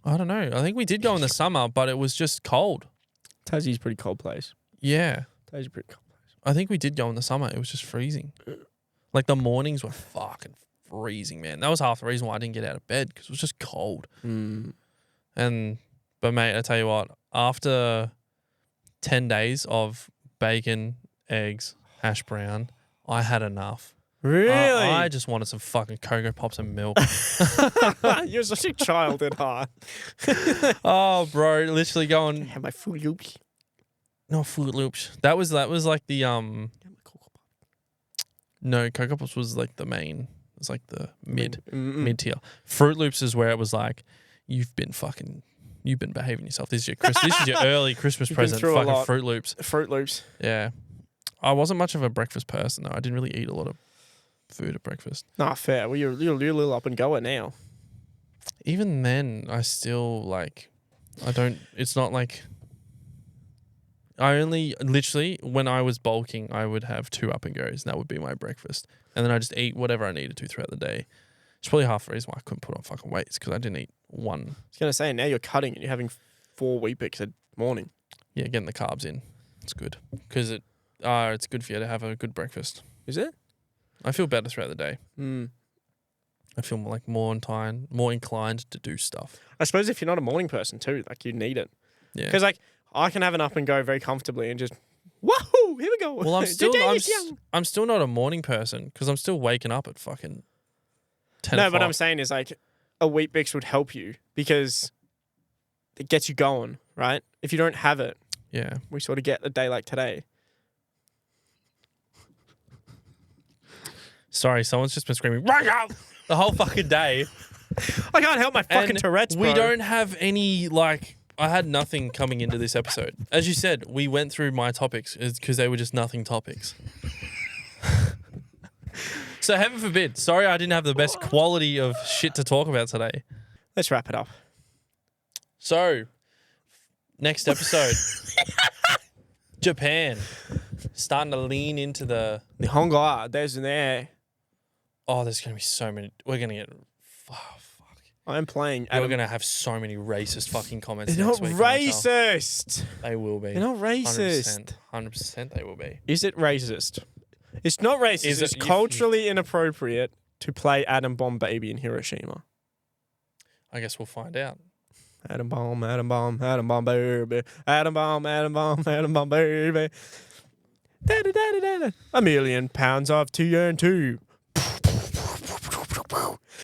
I don't know. I think we did go in the summer, but it was just cold. Tassie's a pretty cold place. Yeah. Tassie's a pretty cold place. I think we did go in the summer. It was just freezing. Like the mornings were fucking freezing, man. That was half the reason why I didn't get out of bed because it was just cold. But mate, I tell you what, after 10 days of bacon, eggs, hash brown, I had enough. Really? I just wanted some fucking Cocoa Pops and milk. You're such a child at heart. Oh, bro, literally going. Have my Fruit Loops. No, Fruit Loops. That was like the No, Cocoa Pops was like the main. It was like the mid tier. Fruit Loops is where it was like, you've been behaving yourself. This is your early Christmas present. Fucking Fruit Loops. Fruit Loops. Yeah, I wasn't much of a breakfast person though. I didn't really eat a lot of food at breakfast. Nah, fair. Well, you're a little up and goer now. Even then, I still like. I don't. It's not like. I only literally when I was bulking, I would have 2 up and goes, and that would be my breakfast, and then I just eat whatever I needed to throughout the day. It's probably half the reason why I couldn't put on fucking weight. It's because I didn't eat one. I was gonna say now you're cutting and you're having 4 Weet-Bix a morning. Yeah, getting the carbs in. It's good because it's good for you to have a good breakfast. Is it? I feel better throughout the day. I feel like more inclined to do stuff. I suppose if you're not a morning person too, like you need it. Yeah. Because like I can have an up and go very comfortably and just whoa, here we go. Well, I'm still not a morning person because I'm still waking up at fucking 10 No, o'clock. what I'm saying is like a Weet-Bix would help you because it gets you going, right? If you don't have it, Yeah. we sort of get a day like today. Sorry, someone's just been screaming, wake up! The whole fucking day. I can't help my fucking And Tourette's, bro. we don't have any, like, I had nothing coming into this episode. As you said, we went through my topics because they were just nothing topics. So heaven forbid. Sorry I didn't have the best quality of shit to talk about today. Let's wrap it up. So, next episode. Japan. Starting to lean into the... Nihongo, there's an air. Oh, there's going to be so many... We're going to get... Oh, fuck. I'm playing. We're going to have so many racist fucking comments They're next not week. I can tell. racist. They will be. They're not racist. 100% they will be. Is it racist? It's not racist. Is It's it- culturally inappropriate to play Atom Bomb Baby in Hiroshima. I guess we'll find out. Atom bomb, atom bomb, atom bomb baby. Atom bomb, atom bomb, atom bomb baby. Da, da, da, da, da. £1 million of TNT.